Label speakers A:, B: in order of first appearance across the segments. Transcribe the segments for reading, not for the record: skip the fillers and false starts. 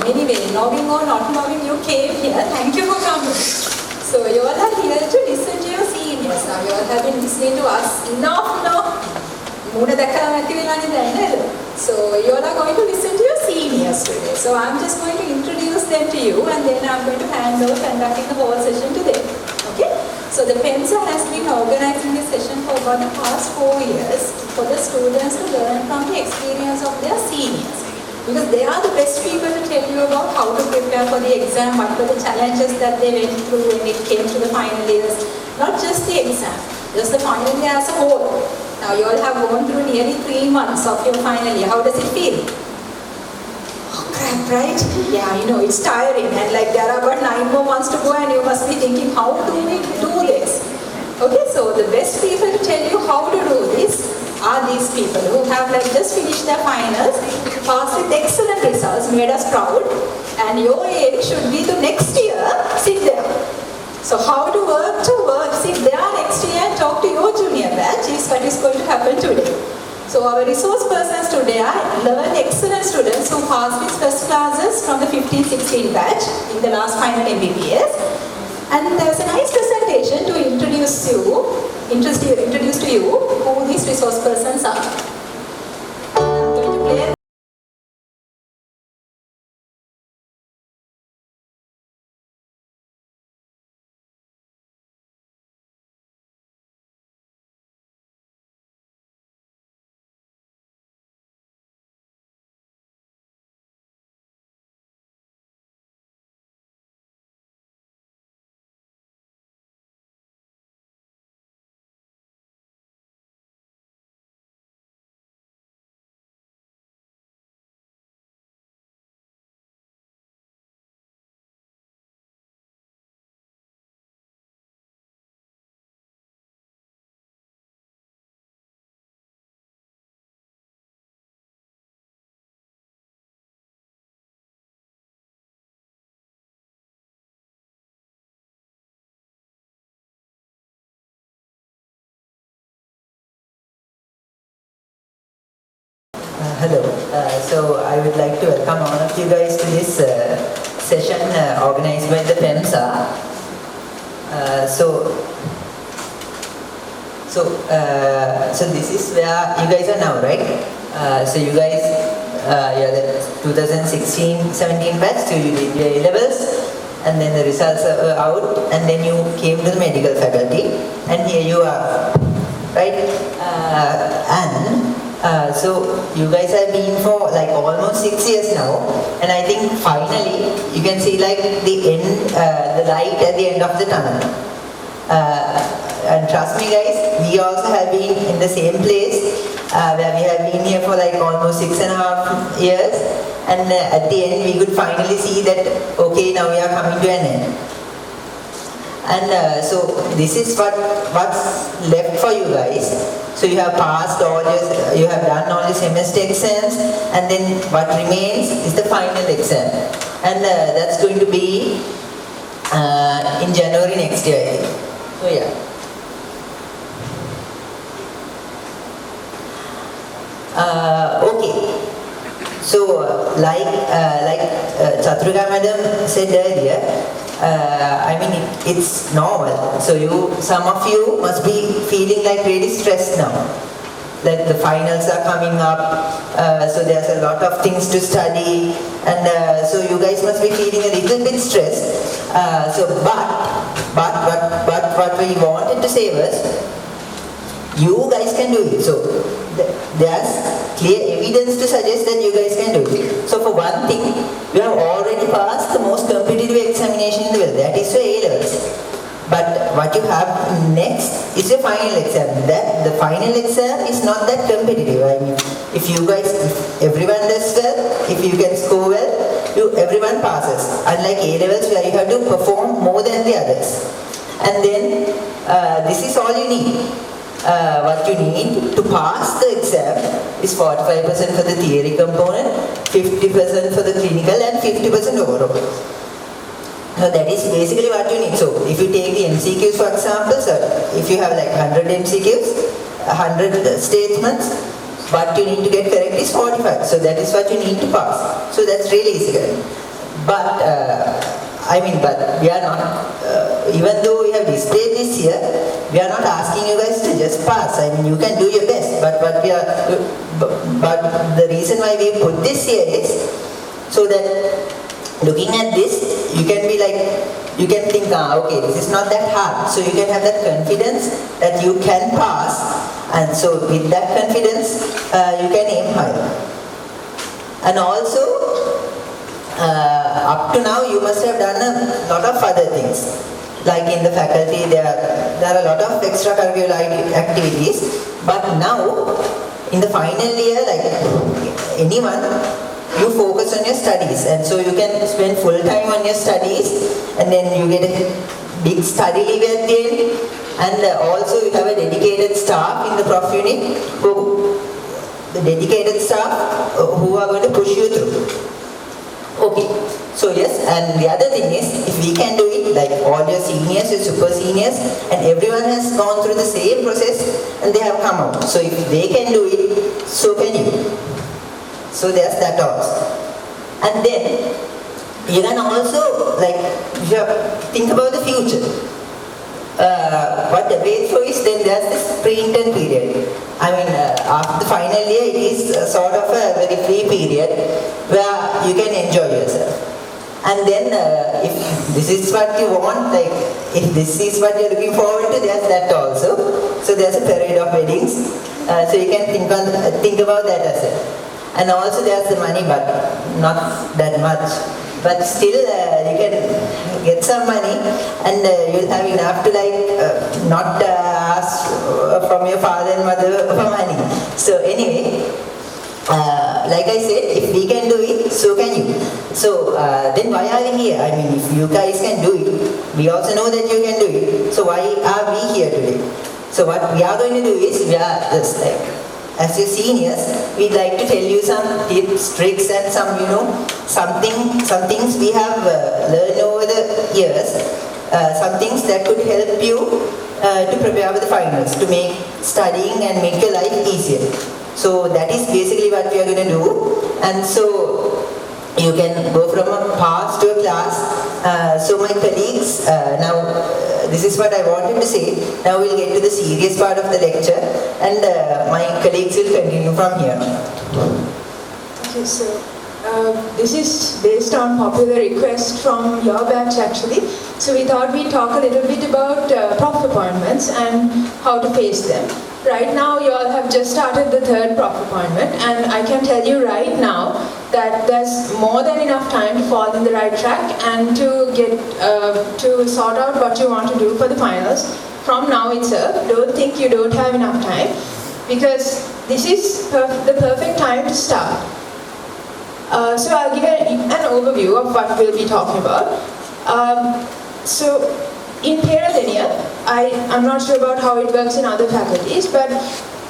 A: Anyway, logging or not logging, you came here. Thank you for coming. So you all are here to listen to your seniors. Now you all have been listening to us enough now. So you all are going to listen to your seniors today. So I'm just going to introduce them to you, and then I'm going to hand over conducting the whole session to them. Okay? So the PeMSAA has been organizing this session for about the past 4 years for the students to learn from the experience of their seniors. Because they are the best people to tell you about how to prepare for the exam, what were the challenges that they went through when it came to the final years. Not just the exam, just the final year as a whole. Now you all have gone through nearly 3 months of your final year. How does it feel? Oh crap, right? Yeah, I know, it's tiring, and like there are about 9 more months to go, and you must be thinking, how do we do this? Okay, so the best people to tell you how to do this are these people who have like just finished their finals, passed with excellent results, made us proud, and your aim should be to next year sit there. So how to work sit there next year and talk to your junior batch is what is going to happen today. So our resource persons today are 11 excellent students who passed with first classes from the 15-16 batch in the last final MBBS. And there's a nice presentation to introduce to you who these resource persons are. I'm going to play.
B: Hello. So I would like to welcome all of you guys to this session organized by the PeMSAA. So this is where you guys are now, right? So you guys, you're the 2016-17 batch, so you did your A-levels, and then the results are out, and then you came to the medical faculty, and here you are, right? So you guys have been for like almost 6 years now, and I think finally you can see like the end, the light at the end of the tunnel. And trust me guys, we also have been in the same place where we have been here for like almost 6.5 years, and at the end we could finally see that okay, now we are coming to an end. And so this is what's left for you guys. So you have passed all you have done all your semester exams, and then what remains is the final exam, and that's going to be in January next year, I think. So yeah. Okay. So like Chaturika madam said earlier, I mean it's normal. So some of you must be feeling like really stressed now. Like the finals are coming up, so there's a lot of things to study, and so you guys must be feeling a little bit stressed. But what we wanted to say was, you guys can do it. So there's clear evidence to suggest that you guys can do it. So for one thing, you have already passed the most competitive examination in the world, that is your A-levels. But what you have next is your final exam. The final exam is not that competitive. I mean, if everyone does well, if you can score well, everyone passes. Unlike A-levels where you have to perform more than the others. And then this is all you need. What you need to pass the exam is 45% for the theory component, 50% for the clinical, and 50% overall. So that is basically what you need. So if you take the MCQs for example, so if you have like 100 MCQs, 100 statements, what you need to get correct is 45. So that is what you need to pass. So that's really easy. But but we are not, even though we have displayed this here, we are not asking you guys to just pass. You can do your best, but the reason why we put this here is so that looking at this, you can be like, you can think, okay, this is not that hard. So you can have that confidence that you can pass, and so with that confidence, you can aim higher. And also, up to now, you must have done a lot of other things. Like in the faculty, there are a lot of extracurricular activities. But now, in the final year, like anyone, you focus on your studies. And so you can spend full time on your studies, and then you get a big study leave at the end. And also you have a dedicated staff in the prof unit who are going to push you through. Okay, so yes, and the other thing is, if we can do it, like all your seniors, your super seniors, and everyone has gone through the same process and they have come out. So if they can do it, so can you. So there's that also. And then, you can also, think about the future. What the wait for is, then there's this pre-intern period. After the final year, it is sort of a very free period where you can enjoy yourself. And then, if this is what you want, if this is what you're looking forward to, there's that also. So there's a parade of weddings. So you can think about that as well. And also there's the money, but not that much. But still, you can get some money, and you'll have enough to not ask from your father and mother for money. So anyway, like I said, if we can do it, so can you. So then why are we here? If you guys can do it, we also know that you can do it. So why are we here today? So what we are going to do is, we are just as your seniors, we'd like to tell you some tips, tricks, and some things we have learned over the years, some things that could help you to prepare for the finals, to make studying and make your life easier. So that is basically what we are going to do. And so you can go from a pass to a class. So my colleagues, now this is what I wanted to say. Now we'll get to the serious part of the lecture, and my colleagues will continue from here.
C: Okay, so this is based on popular request from your batch actually. So we thought we'd talk a little bit about prof appointments and how to face them. Right now you all have just started the third prof appointment, and I can tell you right now that there's more than enough time to fall in the right track and to get to sort out what you want to do for the finals from now itself. Don't think you don't have enough time, because this is the perfect time to start. So I'll give an overview of what we'll be talking about. So in PeMSAA, I'm not sure about how it works in other faculties, but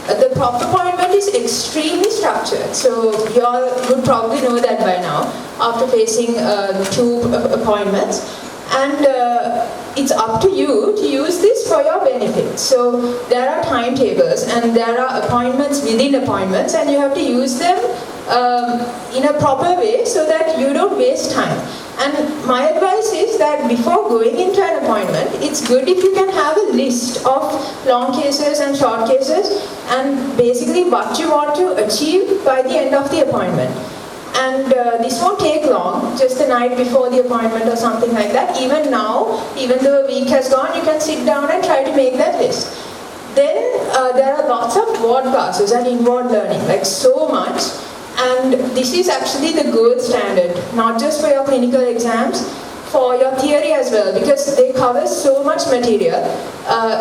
C: the prof appointment is extremely structured. So you all would probably know that by now, after facing 2 appointments. And it's up to you to use this for your benefit. So there are timetables and there are appointments within appointments, and you have to use them in a proper way so that you don't waste time. And my advice is that before going into an appointment, it's good if you can have a list of long cases and short cases, and basically what you want to achieve by the end of the appointment. And this won't take long, just the night before the appointment or something like that. Even now, even though a week has gone, you can sit down and try to make that list. Then there are lots of ward classes and inward learning, like so much. And this is actually the gold standard, not just for your clinical exams, for your theory as well, because they cover so much material.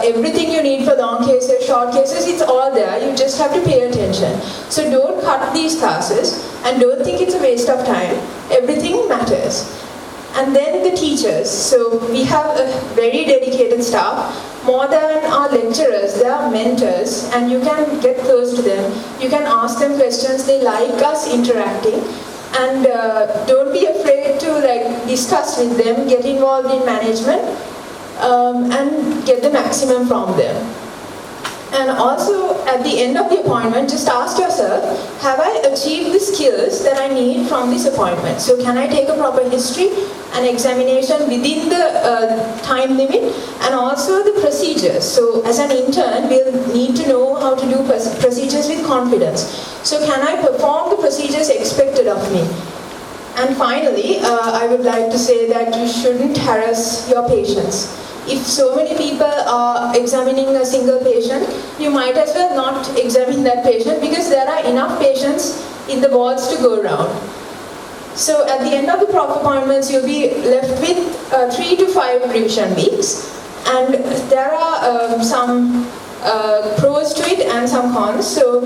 C: Everything you need for long cases, short cases, it's all there. You just have to pay attention. So don't cut these classes and don't think it's a waste of time. Everything matters. And then the teachers. So we have a very dedicated staff. More than our lecturers, they are mentors, and you can get close to them. You can ask them questions. They like us interacting. And don't be afraid to discuss with them, get involved in management, and get the maximum from them. And also, at the end of the appointment, just ask yourself, have I achieved the skills that that I need from this appointment. So can I take a proper history and examination within the time limit, and also the procedures. So as an intern, we'll need to know how to do procedures with confidence. So can I perform the procedures expected of me? And finally, I would like to say that you shouldn't harass your patients. If so many people are examining a single patient, you might as well not examine that patient, because there are enough patients in the wards to go around. So at the end of the prof appointments, you'll be left with 3 to 5 revision weeks. And there are some pros to it and some cons. So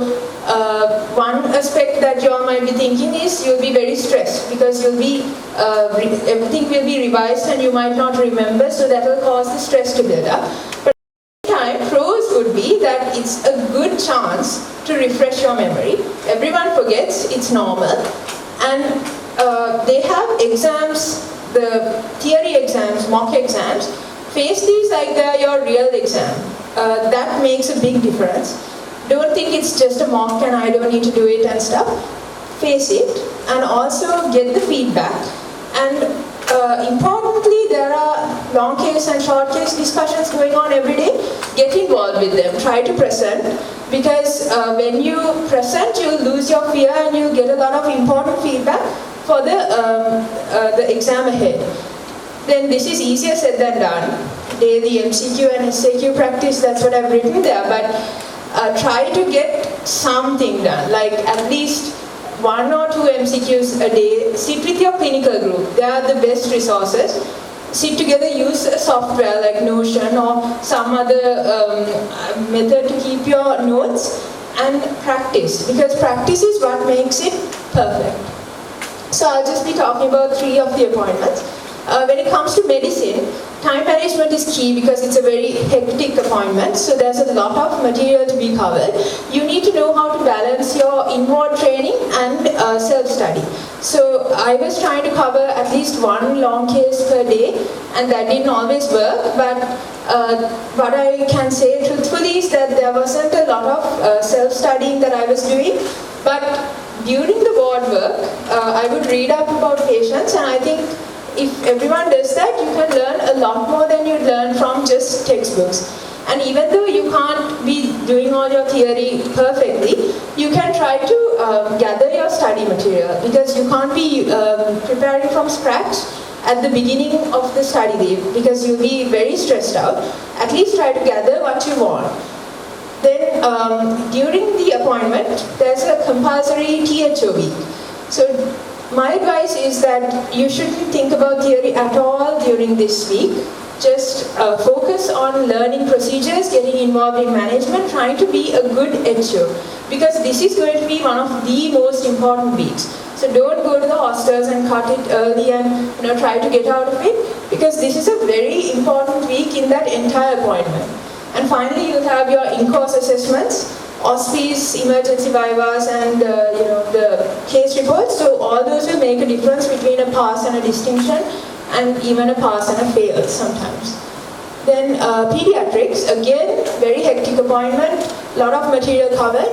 C: one aspect that you all might be thinking is you'll be very stressed, because you'll be everything will be revised and you might not remember, so that will cause the stress to build up. But at the same time, pros would be that it's a good chance to refresh your memory. Everyone forgets, it's normal. And they have exams, the theory exams, mock exams. Face these like they're your real exam. That makes a big difference. Don't think it's just a mock and I don't need to do it and stuff. Face it, and also get the feedback. And importantly, there are long case and short case discussions going on every day. Get involved with them. Try to present, because when you present, you lose your fear and you get a lot of important feedback for the exam ahead. Then this is easier said than done. Daily MCQ and SAQ practice, that's what I've written there. But try to get something done, like at least 1 or 2 MCQs a day. Sit with your clinical group. They are the best resources. Sit together, use a software like Notion or some other method to keep your notes, and practice, because practice is what makes it perfect. So I'll just be talking about 3 of the appointments. When it comes to medicine, time management is key, because it's a very hectic appointment, so there's a lot of material to be covered. You need to know how to balance your inward training and self-study. So I was trying to cover at least 1 long case per day, and that didn't always work, but what I can say truthfully is that there wasn't a lot of self-studying that I was doing. But during the ward work, I would read up about patients, and I think if everyone does that, you can learn a lot more than you learn from just textbooks. And even though you can't be doing all your theory perfectly, you can try to gather your study material, because you can't be preparing from scratch at the beginning of the study leave, because you'll be very stressed out. At least try to gather what you want. Then during the appointment, there's a compulsory THO week. So my advice is that you shouldn't think about theory at all during this week. Just focus on learning procedures, getting involved in management, trying to be a good HO, because this is going to be one of the most important weeks. So don't go to the hostels and cut it early and try to get out of it, because this is a very important week in that entire appointment. And finally, you'll have your in-course assessments, auspice, emergency vivas, and the case reports. So all those will make a difference between a pass and a distinction, and even a pass and a fail sometimes. Then pediatrics, again, very hectic appointment, lot of material covered.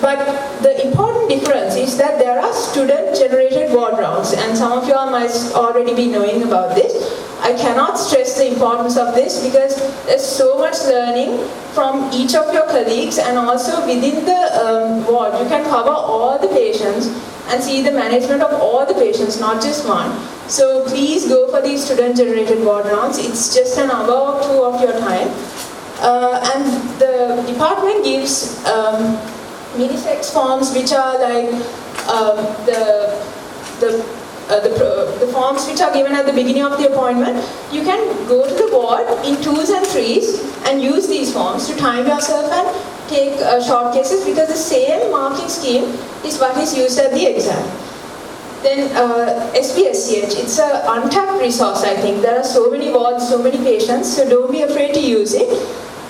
C: But the important difference is that there are student-generated ward rounds, and some of you all might already be knowing about this. I cannot stress the importance of this, because there's so much learning from each of your colleagues, and also within the ward, you can cover all the patients and see the management of all the patients, not just one. So please go for these student-generated ward rounds. It's just an hour or 2 of your time. And the department gives mini-sex forms, which are like the forms which are given at the beginning of the appointment. You can go to the ward in 2s and 3s and use these forms to time yourself and take short cases, because the same marking scheme is what is used at the exam. Then SPSCH, it's an untapped resource, I think. There are so many wards, so many patients, so don't be afraid to use it.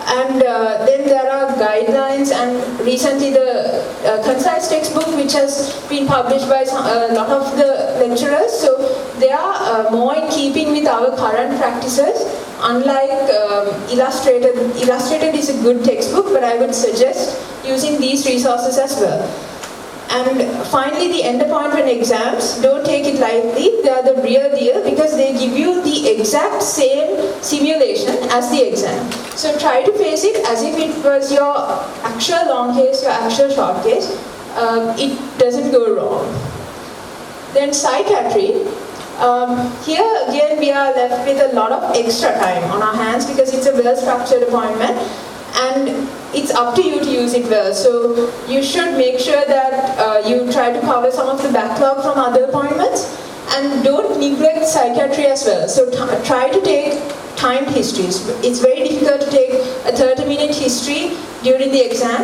C: And then there are guidelines, and recently the concise textbook, which has been published by a lot of the lecturers. So they are more in keeping with our current practices, unlike Illustrated. Illustrated is a good textbook, but I would suggest using these resources as well. And finally, the end appointment exams, don't take it lightly. They are the real deal because they give you the exact same simulation as the exam. So try to face it as if it was your actual long case, your actual short case. It doesn't go wrong. Then psychiatry. Here again we are left with a lot of extra time on our hands because it's a well-structured appointment and it's up to you to use it well. So you should make sure that you try to cover some of the backlog from other appointments and don't neglect psychiatry as well. So try to take timed histories. It's very difficult to take a 30-minute history during the exam.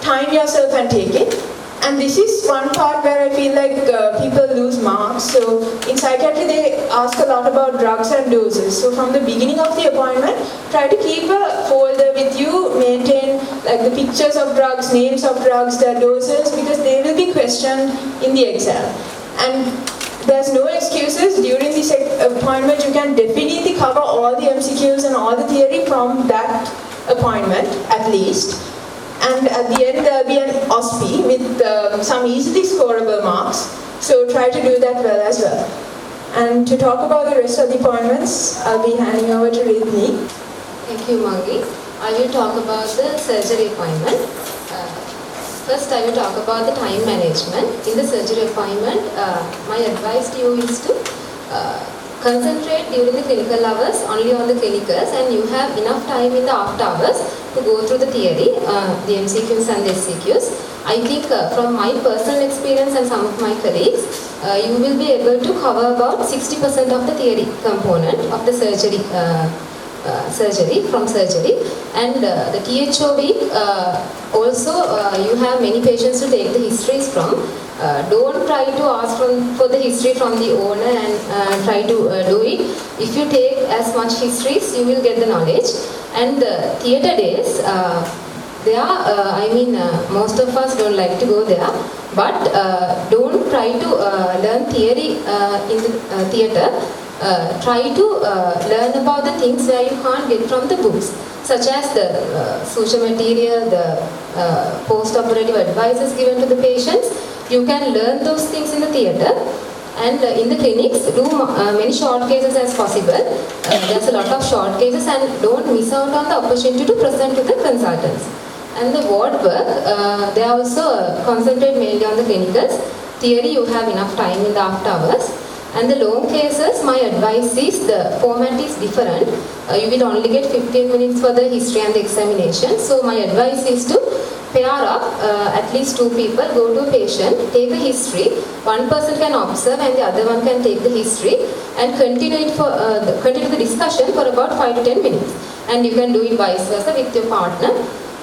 C: Time yourself and take it. And this is one part where I feel like people lose marks. So in psychiatry they ask a lot about drugs and doses. So from the beginning of the appointment, try to keep a folder with you, maintain like the pictures of drugs, names of drugs, their doses, because they will be questioned in the exam. And there's no excuses. During this appointment you can definitely cover all the MCQs and all the theory from that appointment at least. And at the end there will be an OSPI with some easily scorable marks. So try to do that well as well. And to talk about the rest of the appointments, I'll be handing over to Ridhni.
D: Thank you, Mangi. I will talk about the surgery appointment. First, I will talk about the time management. In the surgery appointment, my advice to you is to concentrate during the clinical hours only on the clinicals, and you have enough time in the after hours to go through the theory, the MCQs and the SAQs. I think from my personal experience and some of my colleagues, you will be able to cover about 60% of the theory component of the surgery, and the THO week also you have many patients to take the histories from. Don't try to ask for the history from the owner and try to do it. If you take as much histories, you will get the knowledge. And the theatre days, most of us don't like to go there, but don't try to learn theory in the theatre. Try to learn about the things where you can't get from the books, such as the social material, the post-operative advices given to the patients. You can learn those things in the theatre. And in the clinics, do many short cases as possible. There's a lot of short cases, and don't miss out on the opportunity to present to the consultants. And the ward work, they also concentrate mainly on the clinicals. Theory, you have enough time in the after hours. And the long cases, my advice is the format is different. You will only get 15 minutes for the history and the examination. So my advice is to pair up, at least 2 people, go to a patient, take the history. One person can observe and the other one can take the history, and continue the discussion for about 5 to 10 minutes. And you can do it vice versa with your partner.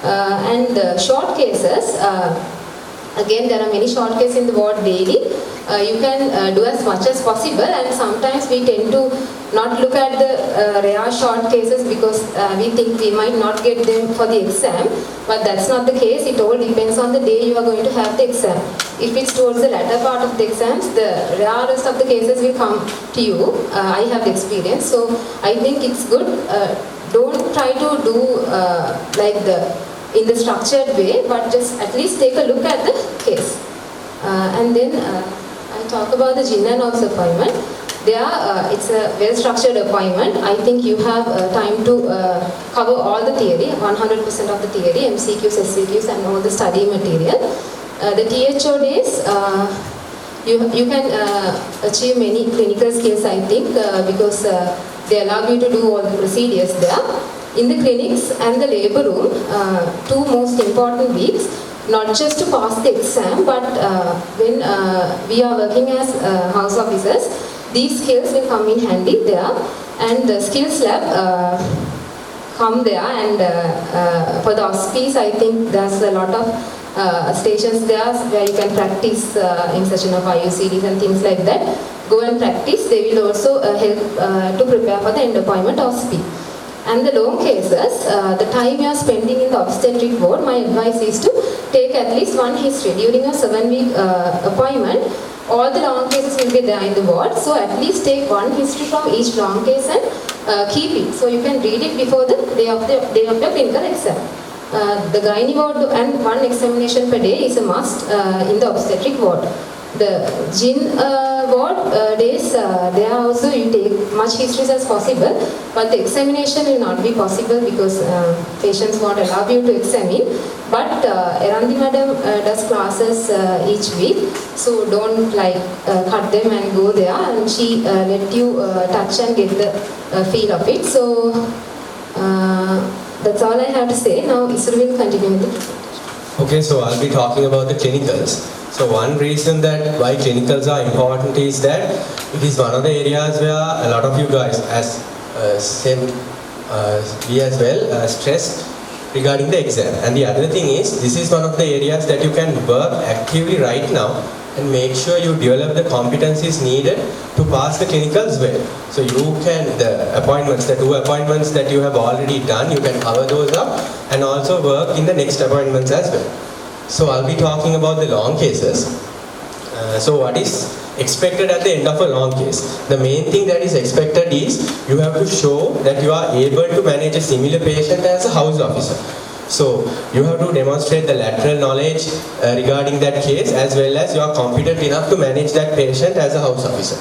D: And short cases, again there are many short cases in the ward daily. You can do as much as possible, and sometimes we tend to not look at the rare short cases because we think we might not get them for the exam, but that's not the case. It all depends on the day you are going to have the exam. If it's towards the latter part of the exams, the rarest of the cases will come to you. I have experience, so I think it's good. Don't try to do in the structured way, but just at least take a look at the case. And then I'll talk about the gin and ops appointment. It's a well-structured appointment. I think you have time to cover all the theory, 100% of the theory, MCQs, SAQs and all the study material. The THO days, you can achieve many clinical skills, I think, because they allow you to do all the procedures there. In the clinics and the labor room, 2 most important weeks, not just to pass the exam, but when we are working as house officers, these skills will come in handy there. And the skills lab come there, and for the OSPs, I think there's a lot of stations there where you can practice in session of IUCDs and things like that. Go and practice. They will also help to prepare for the end appointment OSP. And the long cases, the time you are spending in the obstetric ward, my advice is to take at least 1 history during a 7-week appointment. All the long cases will be there in the ward, so at least take 1 history from each long case and keep it, so you can read it before the day of your clinical exam. The gynae ward and one examination per day is a must in the obstetric ward. The gyn ward days, there also you take much histories as possible, but the examination will not be possible because patients won't allow you to examine. But Erandi madam does classes each week, so don't cut them and go there, and she let you touch and get the feel of it. So that's all I have to say. Now Isru will continue with the presentation.
E: Okay, so I'll be talking about the clinicals. So one reason that why clinicals are important is that it is one of the areas where a lot of you guys, as we as well, stressed regarding the exam. And the other thing is, this is one of the areas that you can work actively right now and make sure you develop the competencies needed to pass the clinicals well. So you can, the appointments, the 2 appointments that you have already done, you can cover those up and also work in the next appointments as well. So I'll be talking about the long cases. So what is expected at the end of a long case? The main thing that is expected is you have to show that you are able to manage a similar patient as a house officer. So you have to demonstrate the lateral knowledge regarding that case, as well as you are competent enough to manage that patient as a house officer.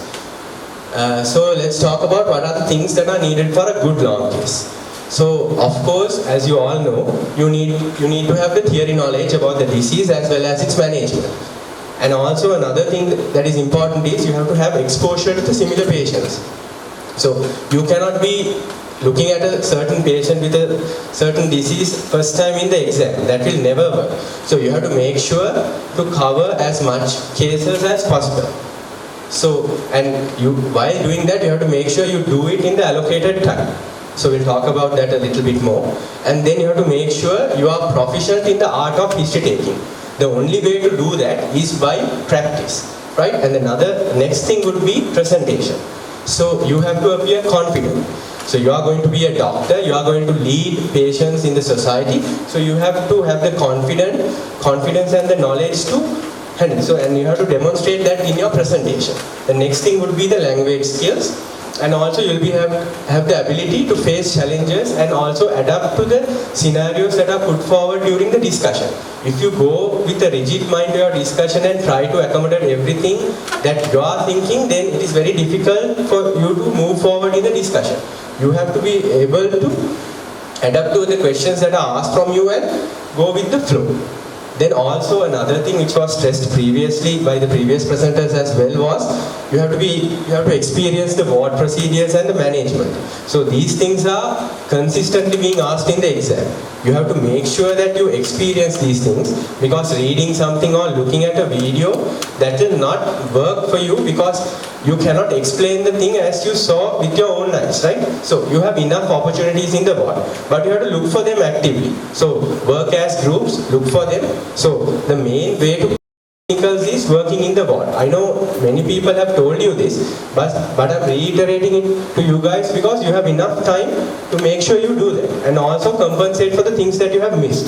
E: So let's talk about what are the things that are needed for a good long case. So of course, as you all know, you need to have the theory knowledge about the disease as well as its management. And also another thing that is important is you have to have exposure to the similar patients. So you cannot be looking at a certain patient with a certain disease first time in the exam. That will never work. So you have to make sure to cover as much cases as possible. So, and while doing that, you have to make sure you do it in the allocated time. So we'll talk about that a little bit more. And then you have to make sure you are proficient in the art of history taking. The only way to do that is by practice, right? And another next thing would be presentation. So you have to appear confident. So you are going to be a doctor, you are going to lead patients in the society. So you have to have the confidence and the knowledge to handle. So, and you have to demonstrate that in your presentation. The next thing would be the language skills. And also you'll have the ability to face challenges and also adapt to the scenarios that are put forward during the discussion. If you go with a rigid mind to your discussion and try to accommodate everything that you are thinking, then it is very difficult for you to move forward in the discussion. You have to be able to adapt to the questions that are asked from you and go with the flow. Then also another thing which was stressed previously by the previous presenters as well was you have to experience the ward procedures and the management. So these things are consistently being asked in the exam. You have to make sure that you experience these things, because reading something or looking at a video, that will not work for you because you cannot explain the thing as you saw with your own eyes, right? So you have enough opportunities in the ward, but you have to look for them actively. So work as groups, look for them. So the main way to clinicals is working in the ward. I know many people have told you this, but I'm reiterating it to you guys because you have enough time to make sure you do that and also compensate for the things that you have missed.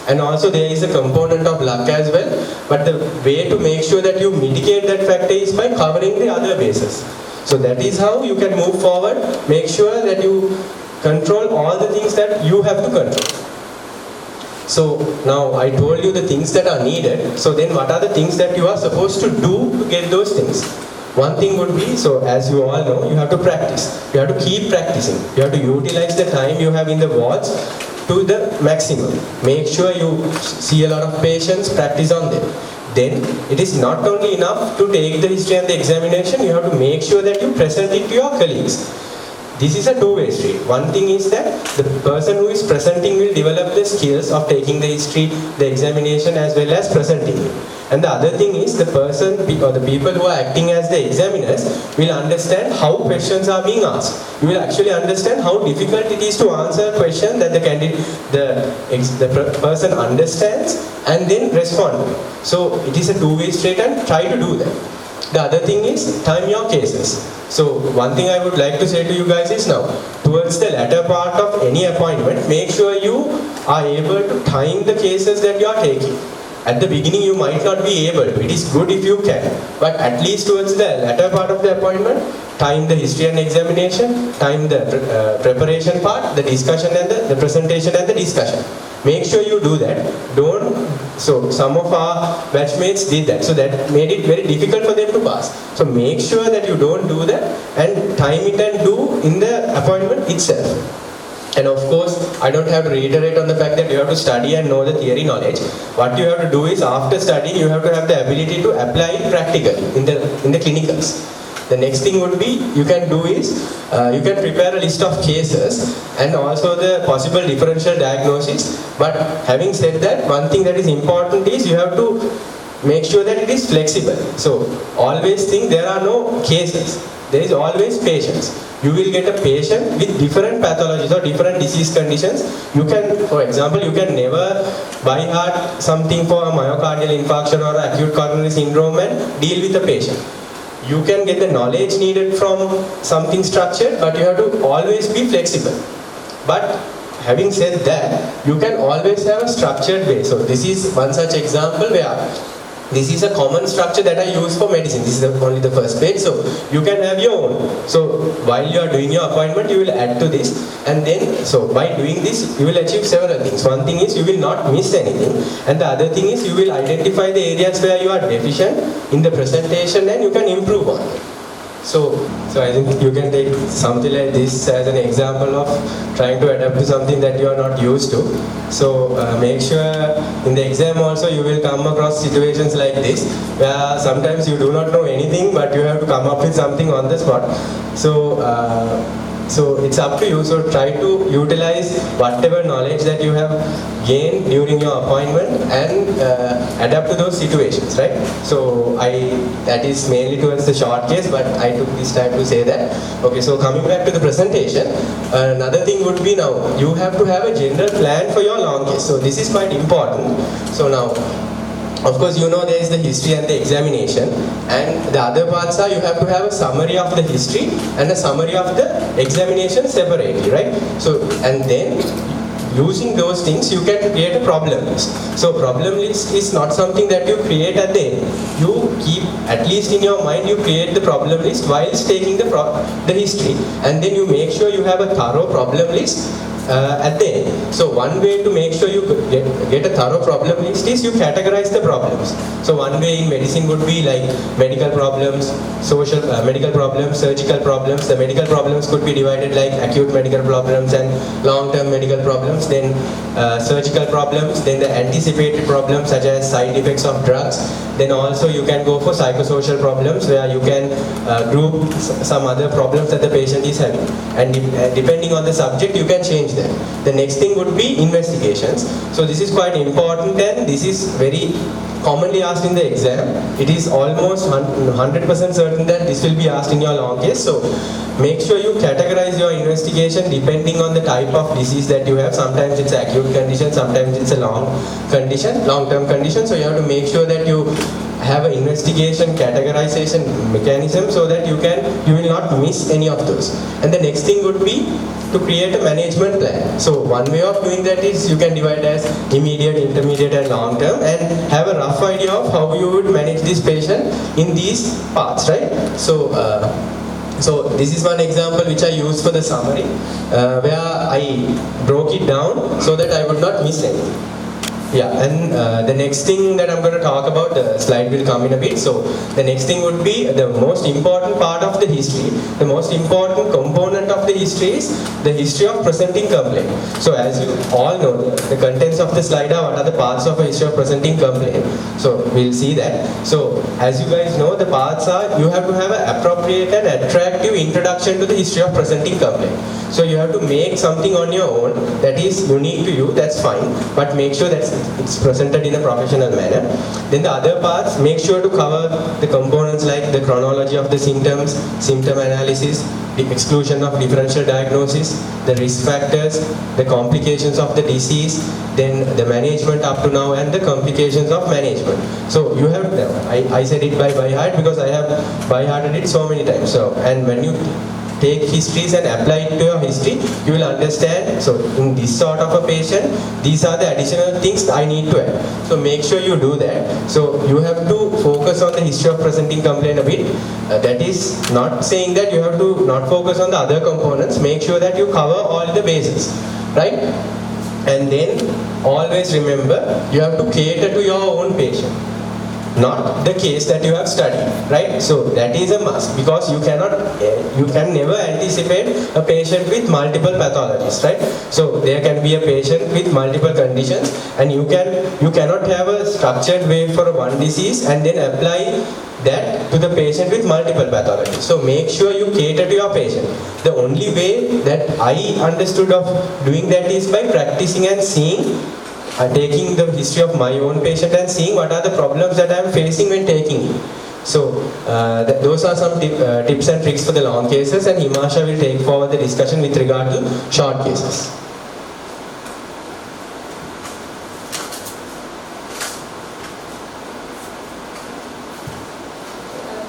E: And also there is a component of luck as well, but the way to make sure that you mitigate that factor is by covering the other bases. So that is how you can move forward, make sure that you control all the things that you have to control. So now I told you the things that are needed, so then what are the things that you are supposed to do to get those things? One thing would be, so as you all know, you have to practice. You have to keep practicing. You have to utilize the time you have in the wards to the maximum. Make sure you see a lot of patients, practice on them. Then it is not only enough to take the history and the examination, you have to make sure that you present it to your colleagues. This is a two-way street. One thing is that the person who is presenting will develop the skills of taking the history, the examination as well as presenting it. And the other thing is the person or the people who are acting as the examiners will understand how questions are being asked. You will actually understand how difficult it is to answer a question that the candidate, the person understands and then respond to it. So it is a two-way street and try to do that. The other thing is time your cases. So one thing I would like to say to you guys is now, towards the latter part of any appointment, make sure you are able to time the cases that you are taking. At the beginning you might not be able to. It is good if you can, but at least towards the latter part of the appointment, time the history and examination, time the preparation part, the discussion and the presentation and the discussion. Make sure you do that. So some of our batchmates did that, so that made it very difficult for them to pass. So make sure that you don't do that and time it and do in the appointment itself. And of course, I don't have to reiterate on the fact that you have to study and know the theory knowledge. What you have to do is, after studying, you have to have the ability to apply it practically in the clinicals. The next thing would be, you can do is, you can prepare a list of cases and also the possible differential diagnosis. But having said that, one thing that is important is you have to make sure that it is flexible. So always think there are no cases. There is always patients. You will get a patient with different pathologies or different disease conditions. You can, for example, you can never by heart something for a myocardial infarction or acute coronary syndrome and deal with the patient. You can get the knowledge needed from something structured, but you have to always be flexible. But having said that, you can always have a structured base. So this is one such example where this is a common structure that I use for medicine. This is only the first page, so you can have your own. So while you are doing your appointment, you will add to this, and then, so by doing this, you will achieve several things. One thing is you will not miss anything, and the other thing is you will identify the areas where you are deficient in the presentation and you can improve on it. So I think you can take something like this as an example of trying to adapt to something that you are not used to. So make sure in the exam also you will come across situations like this, where sometimes you do not know anything, but you have to come up with something on the spot. So it's up to you. So try to utilize whatever knowledge that you have gained during your appointment and adapt to those situations, right? So that is mainly towards the short case, but I took this time to say that. Okay, so coming back to the presentation, another thing would be, now you have to have a general plan for your long case. So this is quite important. So now, of course, you know there is the history and the examination, and the other parts are you have to have a summary of the history and a summary of the examination separately, right? So, and then using those things you can create a problem list. So problem list is not something that you create at the end. You keep, at least in your mind, you create the problem list whilst taking the history, and then you make sure you have a thorough problem list at the end. So one way to make sure you get a thorough problem list is you categorize the problems. So one way in medicine would be like medical problems, social medical problems, surgical problems. The medical problems could be divided like acute medical problems and long-term medical problems, then surgical problems, then the anticipated problems such as side effects of drugs. Then also you can go for psychosocial problems, where you can group some other problems that the patient is having, and depending on the subject you can change them. The next thing would be investigations. So this is quite important, and this is very commonly asked in the exam. It is almost 100% certain that this will be asked in your long case. So make sure you categorize your investigation depending on the type of disease that you have. Sometimes it's an acute condition, sometimes it's a long-term condition. So you have to make sure that you have an investigation categorization mechanism so that you will not miss any of those. And the next thing would be to create a management plan. So one way of doing that is you can divide as immediate, intermediate and long term, and have a rough idea of how you would manage this patient in these parts, right? So this is one example which I used for the summary, where I broke it down so that I would not miss anything. Yeah, and the next thing that I'm going to talk about, the slide will come in a bit. So the next thing would be the most important part of the history. The most important component of the history is the history of presenting complaint. So as you all know, the contents of the slide are what are the parts of a history of presenting complaint. So we'll see that. So as you guys know, the parts are, you have to have an appropriate and attractive introduction to the history of presenting complaint. So you have to make something on your own that is unique to you, that's fine, but make sure that it's presented in a professional manner. Then the other parts, make sure to cover the components like the chronology of the symptoms, symptom analysis, the exclusion of differential diagnosis, the risk factors, the complications of the disease, then the management up to now, and the complications of management. So you have, I said it by heart because I have by hearted it so many times. So, and when you take histories and apply it to your history, you will understand, so in this sort of a patient, these are the additional things I need to add. So make sure you do that. So you have to focus on the history of presenting complaint a bit. That is not saying that you have to not focus on the other components. Make sure that you cover all the bases, right? And then always remember, you have to cater to your own patient, not the case that you have studied, right? So that is a must, because you can never anticipate a patient with multiple pathologies, right? So there can be a patient with multiple conditions, and you cannot have a structured way for one disease and then apply that to the patient with multiple pathologies. So make sure you cater to your patient. The only way that I understood of doing that is by practicing and seeing, taking the history of my own patient and seeing what are the problems that I am facing when taking it. So those are some tips and tricks for the long cases, and Himasha will take forward the discussion with regard to short cases.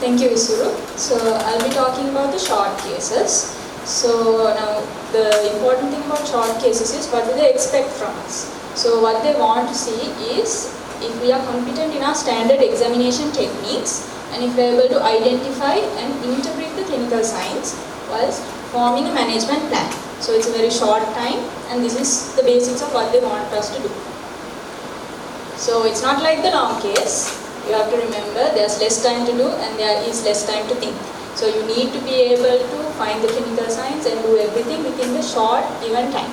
A: Thank you, Isuru. So I'll be talking about the short cases. So now the important thing about short cases is what do they expect from us. So what they want to see is if we are competent in our standard examination techniques, and if we are able to identify and interpret the clinical signs whilst forming a management plan. So it's a very short time, and this is the basics of what they want us to do. So it's not like the long case. You have to remember there's less time to do and there is less time to think. So you need to be able to find the clinical signs and do everything within the short given time.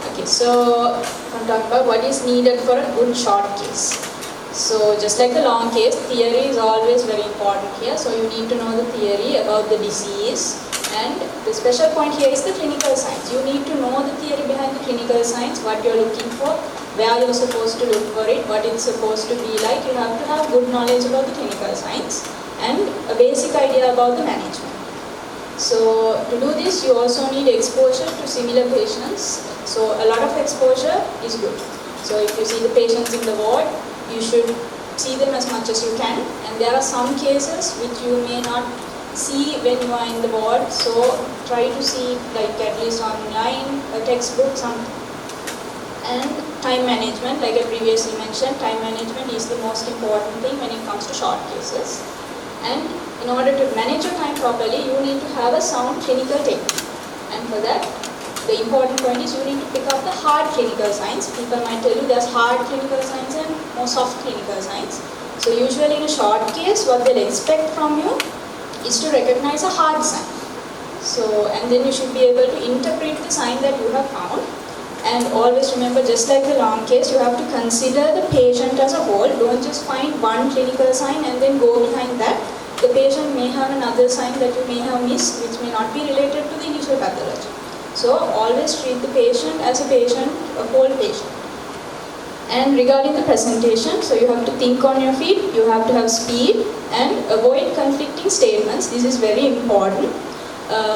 A: Okay, so I'm talking about what is needed for a good short case. So just like the long case, theory is always very important here. So you need to know the theory about the disease, and the special point here is the clinical signs. You need to know the theory behind the clinical signs, what you're looking for, where you're supposed to look for it, what it's supposed to be like. You have to have good knowledge about the clinical signs and a basic idea about the management. So to do this, you also need exposure to similar patients. So a lot of exposure is good. So if you see the patients in the ward, you should see them as much as you can. And there are some cases which you may not see when you are in the ward. So try to see like at least online, a textbook, something. And time management, like I previously mentioned, time management is the most important thing when it comes to short cases. And in order to manage your time properly, you need to have a sound clinical technique. And for that, the important point is you need to pick up the hard clinical signs. People might tell you there's hard clinical signs and more soft clinical signs. So usually in a short case, what they'll expect from you is to recognize a hard sign. So, and then you should be able to interpret the sign that you have found. And always remember, just like the long case, you have to consider the patient as a whole. Don't just find one clinical sign and then go behind that. The patient may have another sign that you may have missed, which may not be related to the initial pathology. So always treat the patient as a patient, a whole patient. And regarding the presentation, so you have to think on your feet, you have to have speed and avoid conflicting statements. This is very important.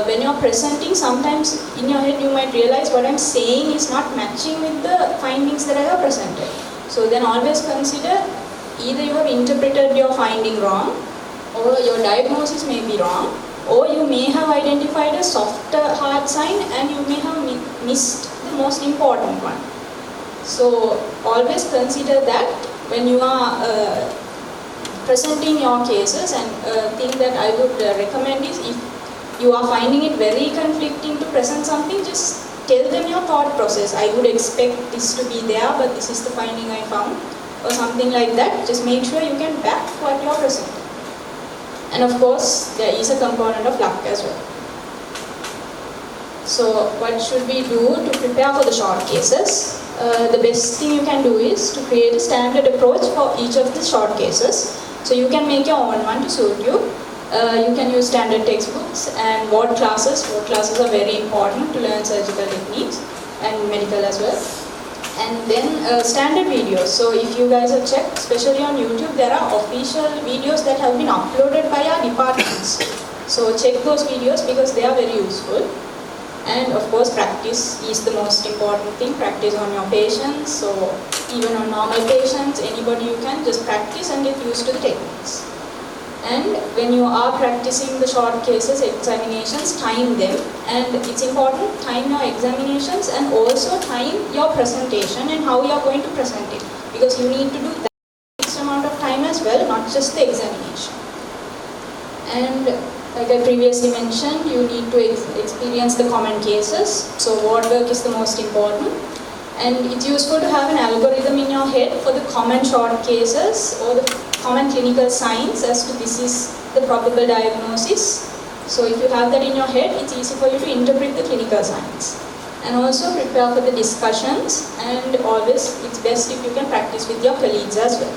A: When you're presenting, sometimes in your head you might realize what I'm saying is not matching with the findings that I have presented. So then always consider either you have interpreted your finding wrong, or your diagnosis may be wrong, or you may have identified a softer hard sign and you may have missed the most important one. So always consider that when you are presenting your cases, and thing that I would recommend is if you are finding it very conflicting to present something, just tell them your thought process. I would expect this to be there, but this is the finding I found, or something like that. Just make sure you can back what you are presenting. And of course, there is a component of luck as well. So what should we do to prepare for the short cases? The best thing you can do is to create a standard approach for each of the short cases. So you can make your own one to suit you. You can use standard textbooks and ward classes. Ward classes are very important to learn surgical techniques and medical as well. And then standard videos. So if you guys have checked, especially on YouTube, there are official videos that have been uploaded by our departments. So check those videos because they are very useful. And of course, practice is the most important thing. Practice on your patients. So even on normal patients, anybody you can just practice and get used to the techniques. And when you are practicing the short cases, examinations, time them. And it's important, time your examinations and also time your presentation and how you are going to present it. Because you need to do that fixed amount of time as well, not just the examination. And like I previously mentioned, you need to experience the common cases. So ward work is the most important. And it's useful to have an algorithm in your head for the common short cases or the common clinical signs as to this is the probable diagnosis. So if you have that in your head, it's easy for you to interpret the clinical signs. And also prepare for the discussions, and always it's best if you can practice with your colleagues as well.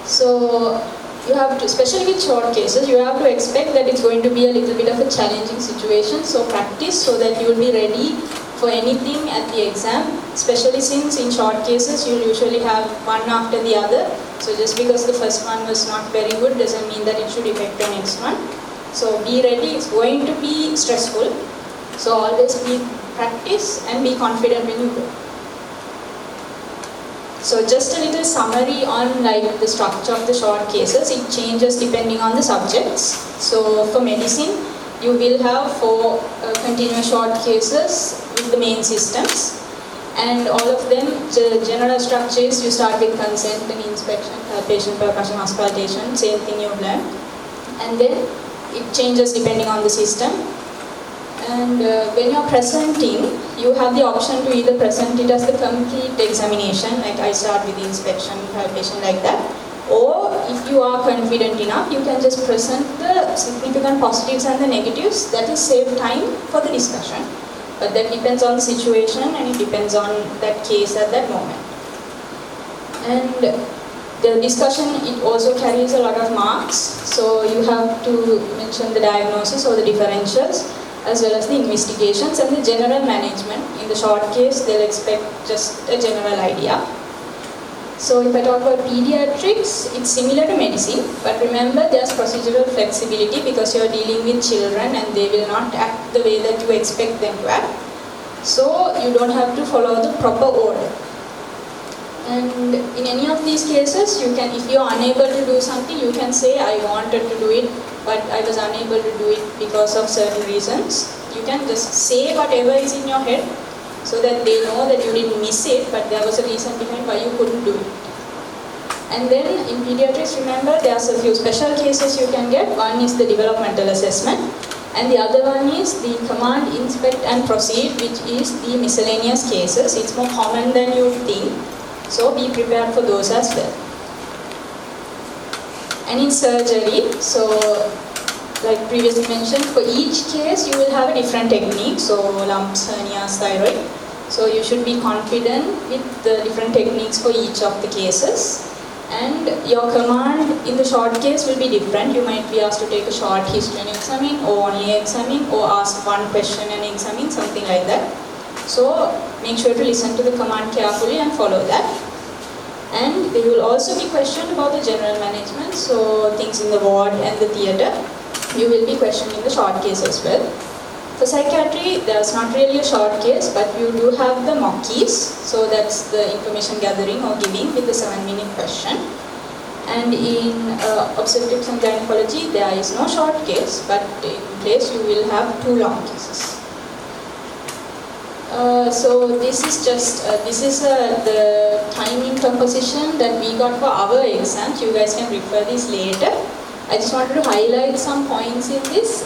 A: So you have to, especially with short cases, you have to expect that it's going to be a little bit of a challenging situation. So practice so that you will be ready for anything at the exam, especially since in short cases you'll usually have one after the other. So just because the first one was not very good doesn't mean that it should affect the next one. So be ready, it's going to be stressful. So always practice and be confident when you go. So just a little summary on like the structure of the short cases. It changes depending on the subjects. So for medicine, you will have 4 continuous short cases with the main systems, and all of them, the general structure is you start with consent and inspection, palpation, percussion, auscultation, same thing you've learned, and then it changes depending on the system. And when you're presenting, you have the option to either present it as the complete examination, like I start with inspection, palpation, like that. Or if you are confident enough, you can just present the significant positives and the negatives. That will save time for the discussion. But that depends on the situation and it depends on that case at that moment. And the discussion, it also carries a lot of marks. So you have to mention the diagnosis or the differentials, as well as the investigations and the general management. In the short case, they'll expect just a general idea. So if I talk about pediatrics, it's similar to medicine, but remember there's procedural flexibility because you're dealing with children and they will not act the way that you expect them to act. So you don't have to follow the proper order. And in any of these cases, you can, if you're unable to do something, you can say, I wanted to do it, but I was unable to do it because of certain reasons. You can just say whatever is in your head, so that they know that you didn't miss it, but there was a reason behind why you couldn't do it. And then in pediatrics, remember, there's a few special cases you can get. One is the developmental assessment, and the other one is the command, inspect and proceed, which is the miscellaneous cases. It's more common than you think, so be prepared for those as well. And in surgery, so like previously mentioned, for each case you will have a different technique. So lumps, hernias, thyroid. So you should be confident with the different techniques for each of the cases. And your command in the short case will be different. You might be asked to take a short history and examine, or only examine, or ask one question and examine, something like that. So make sure to listen to the command carefully and follow that. And there will also be questioned about the general management, so things in the ward and the theatre. You will be questioned in the short case as well. For psychiatry, there's not really a short case, but you do have the mock keys. So that's the information gathering or giving with the 7-minute question. And in obstetrics and gynecology, there is no short case, but in place you will have 2 long cases. So this is just the timing composition that we got for our exams. You guys can refer this later. I just wanted to highlight some points in this.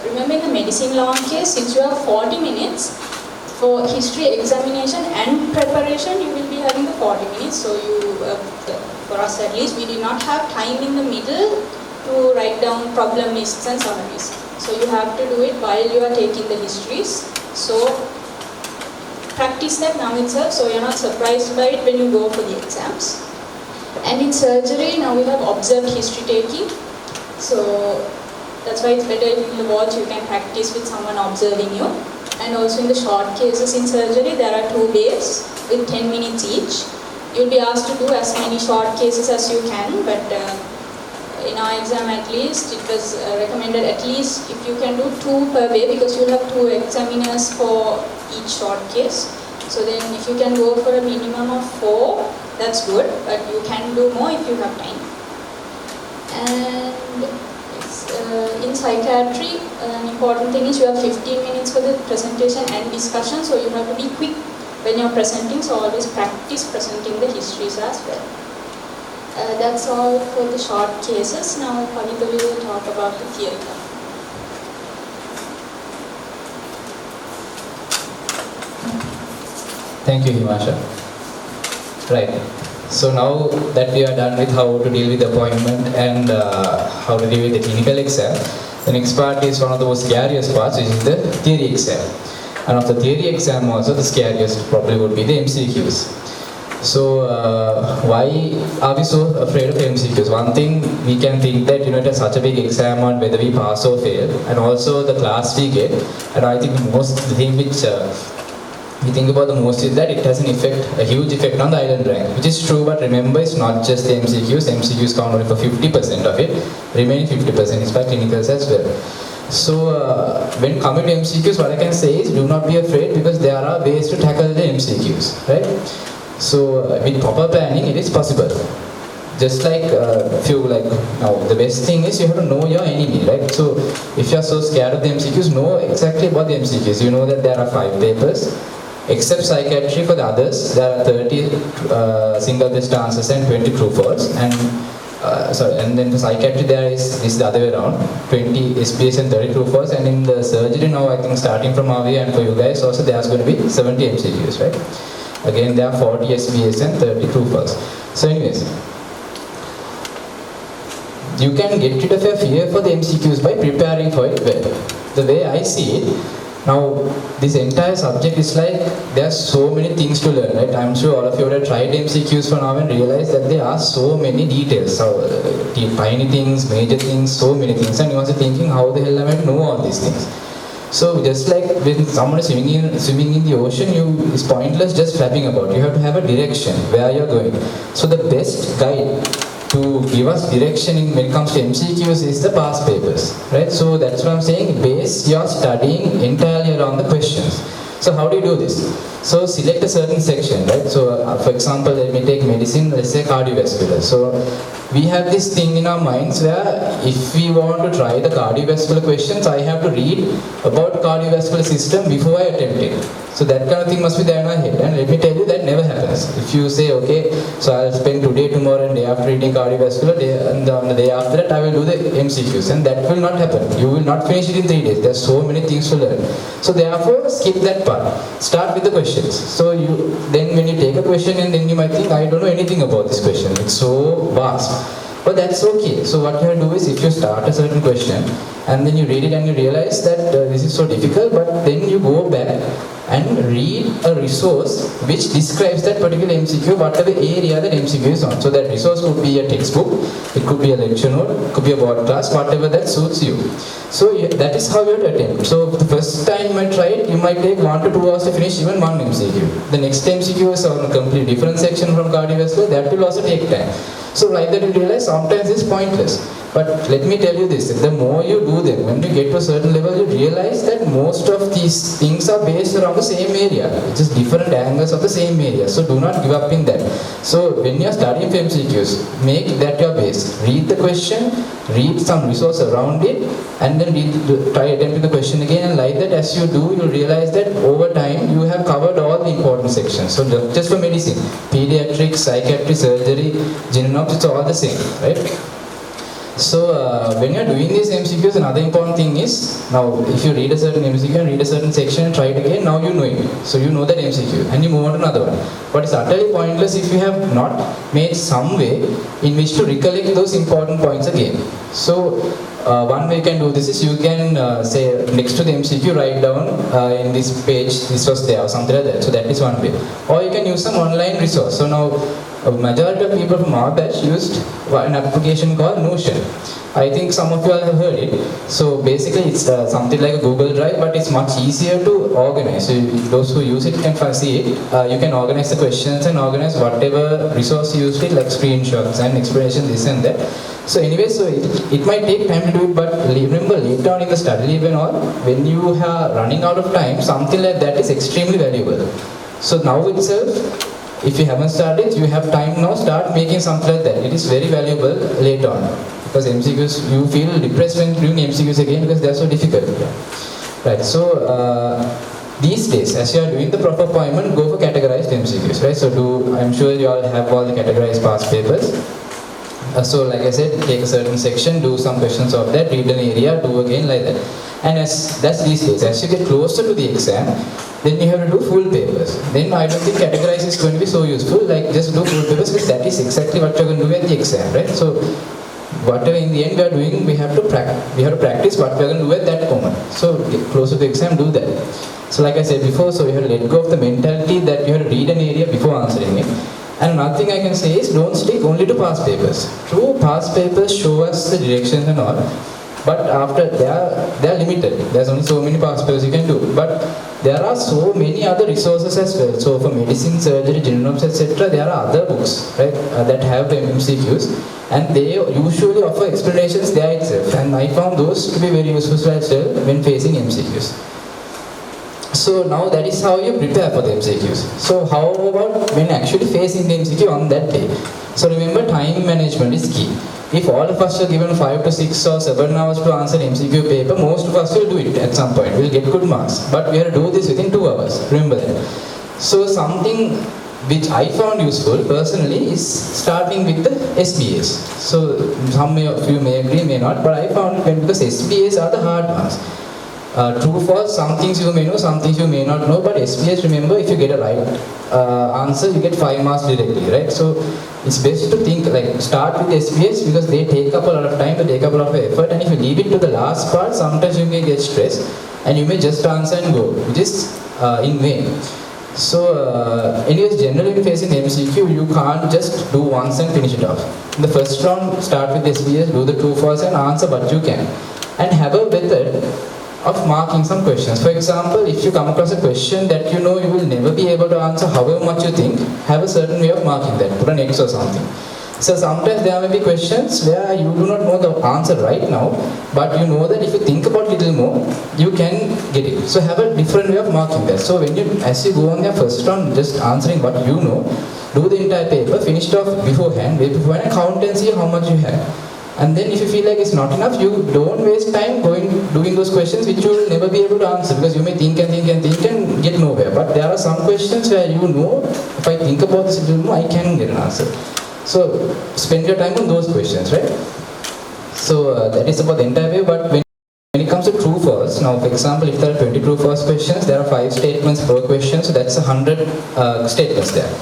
A: Remember, in the medicine long case, since you have 40 minutes for history examination and preparation, you will be having the 40 minutes. So you, for us at least, we did not have time in the middle to write down problem lists and summaries. So you have to do it while you are taking the histories. So practice that now itself, so you're not surprised by it when you go for the exams. And in surgery, now we have observed history taking. So that's why it's better if in the wards you can practice with someone observing you. And also in the short cases in surgery, there are 2 bays with 10 minutes each. You'll be asked to do as many short cases as you can, but in our exam at least, it was recommended at least if you can do 2 per bay, because you'll have 2 examiners for each short case. So then if you can go for a minimum of 4, that's good, but you can do more if you have time.
D: And in psychiatry, an important thing is you have 15 minutes for the presentation and discussion, so you have to be quick when you're presenting, so always practice presenting the histories as well. That's all for the short cases. Now Kavita will talk about the theatre.
F: Thank you, Himasha. Right. So now that we are done with how to deal with the appointment and how to deal with the clinical exam, the next part is one of the most scariest parts, which is the theory exam. And of the theory exam also, the scariest probably would be the MCQs. So why are we so afraid of MCQs? One thing we can think that it has such a big exam on whether we pass or fail, and also the class we get. And I think the thing which we think about the most is that it has a huge effect on the island rank, which is true, but remember it's not just the MCQs. MCQs count only for 50% of it, remaining 50% is by clinicals as well. So when coming to MCQs, what I can say is do not be afraid, because there are ways to tackle the MCQs, right? So with proper planning, it is possible. Just like now the best thing is you have to know your enemy, right? So if you are so scared of the MCQs, know exactly about the MCQs. You know that there are 5 papers. Except psychiatry, for the others, there are 30 single best answers and 20 true false. And and then for psychiatry there is this the other way around, 20 SBS and 30 true false. And in the surgery now, I think starting from our way and for you guys also, there's going to be 70 MCQs, right? Again, there are 40 SBS and 30 true false. So anyways, you can get rid of your fear for the MCQs by preparing for it well. The way I see it, now this entire subject is like there are so many things to learn, right? I'm sure all of you would have tried MCQs for now and realized that there are so many details, tiny things, major things, so many things, and you're also thinking, how the hell am I to know all these things? So just like when someone is swimming in the ocean, it's pointless just flapping about. You have to have a direction where you're going. So the best guide to give us direction when it comes to MCQs is the past papers, right? So that's what I'm saying, base your studying entirely around the questions. So how do you do this? So select a certain section, right? So for example, let me take medicine, let's say cardiovascular. So we have this thing in our minds where if we want to try the cardiovascular questions, I have to read about cardiovascular system before I attempt it. So that kind of thing must be there in our head. And let me tell you, that never happens. If you say, okay, so I'll spend today, tomorrow and day after reading cardiovascular, and on the day after that I will do the MCQs, and that will not happen. You will not finish it in 3 days. There's so many things to learn. So therefore, skip that part. Start with the questions. So then when you take a question and then you might think, I don't know anything about this question. It's so vast. But that's okay. So what you have to do is, if you start a certain question and then you read it and you realize that this is so difficult, but then you go back and read a resource which describes that particular MCQ, whatever area that MCQ is on. So that resource could be a textbook, it could be a lecture note, it could be a board class, whatever that suits you. So that is how you have to attempt. So the first time you might try it, you might take 1 to 2 hours to finish even one MCQ. The next MCQ is on a completely different section from cardiovascular, that will also take time. So like that you realize sometimes it's pointless. But let me tell you this, the more you do them, when you get to a certain level, you realize that most of these things are based around the same area. It's just different angles of the same area. So do not give up in that. So when you are studying for MCQs, make that your base. Read the question, read some resource around it, and then try attempting the question again. And like that, as you do, you'll realize that over time, you have covered all the important sections. So just for medicine, pediatrics, psychiatry, surgery, genomes, it's all the same, right? So when you're doing these MCQs, another important thing is, now if you read a certain MCQ and read a certain section and try it again, now you know it. So you know that MCQ and you move on to another one. But it's utterly pointless if you have not made some way in which to recollect those important points again. So one way you can do this is, you can say next to the MCQ, write down in this page, this was there or something like that. So that is one way. Or you can use some online resource. So now a majority of people from our batch used an application called Notion. I think some of you all have heard it. So basically it's something like a Google Drive, but it's much easier to organize. So those who use it can see it. You can organize the questions and organize whatever resource you used it, like screenshots and explanation, this and that. So anyway, so it might take time to do it, but remember later on in the study leave and all, when you are running out of time, something like that is extremely valuable. So now itself, if you haven't started, you have time now, start making something like that. It is very valuable later on. Because MCQs, you feel depressed when doing MCQs again because they are so difficult. Right, so these days, as you are doing the proper appointment, go for categorized MCQs, right? So I'm sure you all have all the categorized past papers. So like I said, take a certain section, do some questions of that, read an area, do again like that. And that's these days. As you get closer to the exam, then you have to do full papers. Then I don't think categorize is going to be so useful, like just do full papers because that is exactly what you're going to do at the exam, right? So whatever in the end we are doing, we have to practice what we are going to do at that moment. So get closer to the exam, do that. So like I said before, so you have to let go of the mentality that you have to read an area before answering it. And another thing I can say is don't stick only to past papers. True, past papers show us the directions and all, but after they are limited. There's only so many past papers you can do. But there are so many other resources as well. So for medicine, surgery, genomes, etc., there are other books, right, that have MCQs, and they usually offer explanations there itself. And I found those to be very useful as well when facing MCQs. So now that is how you prepare for the MCQs. So how about when actually facing the MCQ on that day? So remember, time management is key. If all of us are given 5 to 6 or 7 hours to answer an MCQ paper, most of us will do it at some point. We'll get good marks. But we have to do this within 2 hours. Remember that. So something which I found useful personally is starting with the SBAs. So some of you may agree, may not, but I found it because SBAs are the hard ones. True, false, some things you may know, some things you may not know, but SBAs, remember, if you get a right answer, you get 5 marks directly, right? So it's best to think, like, start with SBAs because they take up a lot of time, they take up a lot of effort, and if you leave it to the last part, sometimes you may get stressed and you may just answer and go, which is in vain. So anyways, generally when facing MCQ, you can't just do once and finish it off. In the first round, start with SBAs, do the true, false and answer what you can. And have a method of marking some questions. For example, if you come across a question that you know you will never be able to answer however much you think, have a certain way of marking that, put an X or something. So sometimes there may be questions where you do not know the answer right now, but you know that if you think about it a little more, you can get it. So have a different way of marking that. So when as you go on your first round, just answering what you know, do the entire paper, finish it off beforehand, and count and see how much you have. And then if you feel like it's not enough, you don't waste time doing those questions which you will never be able to answer because you may think and get nowhere. But there are some questions where you know, if I think about this a little more, I can get an answer. So spend your time on those questions, right? So that is about the entire way. But when it comes to true false, now for example, if there are 20 true false questions, there are 5 statements per question, so that's 100 statements there.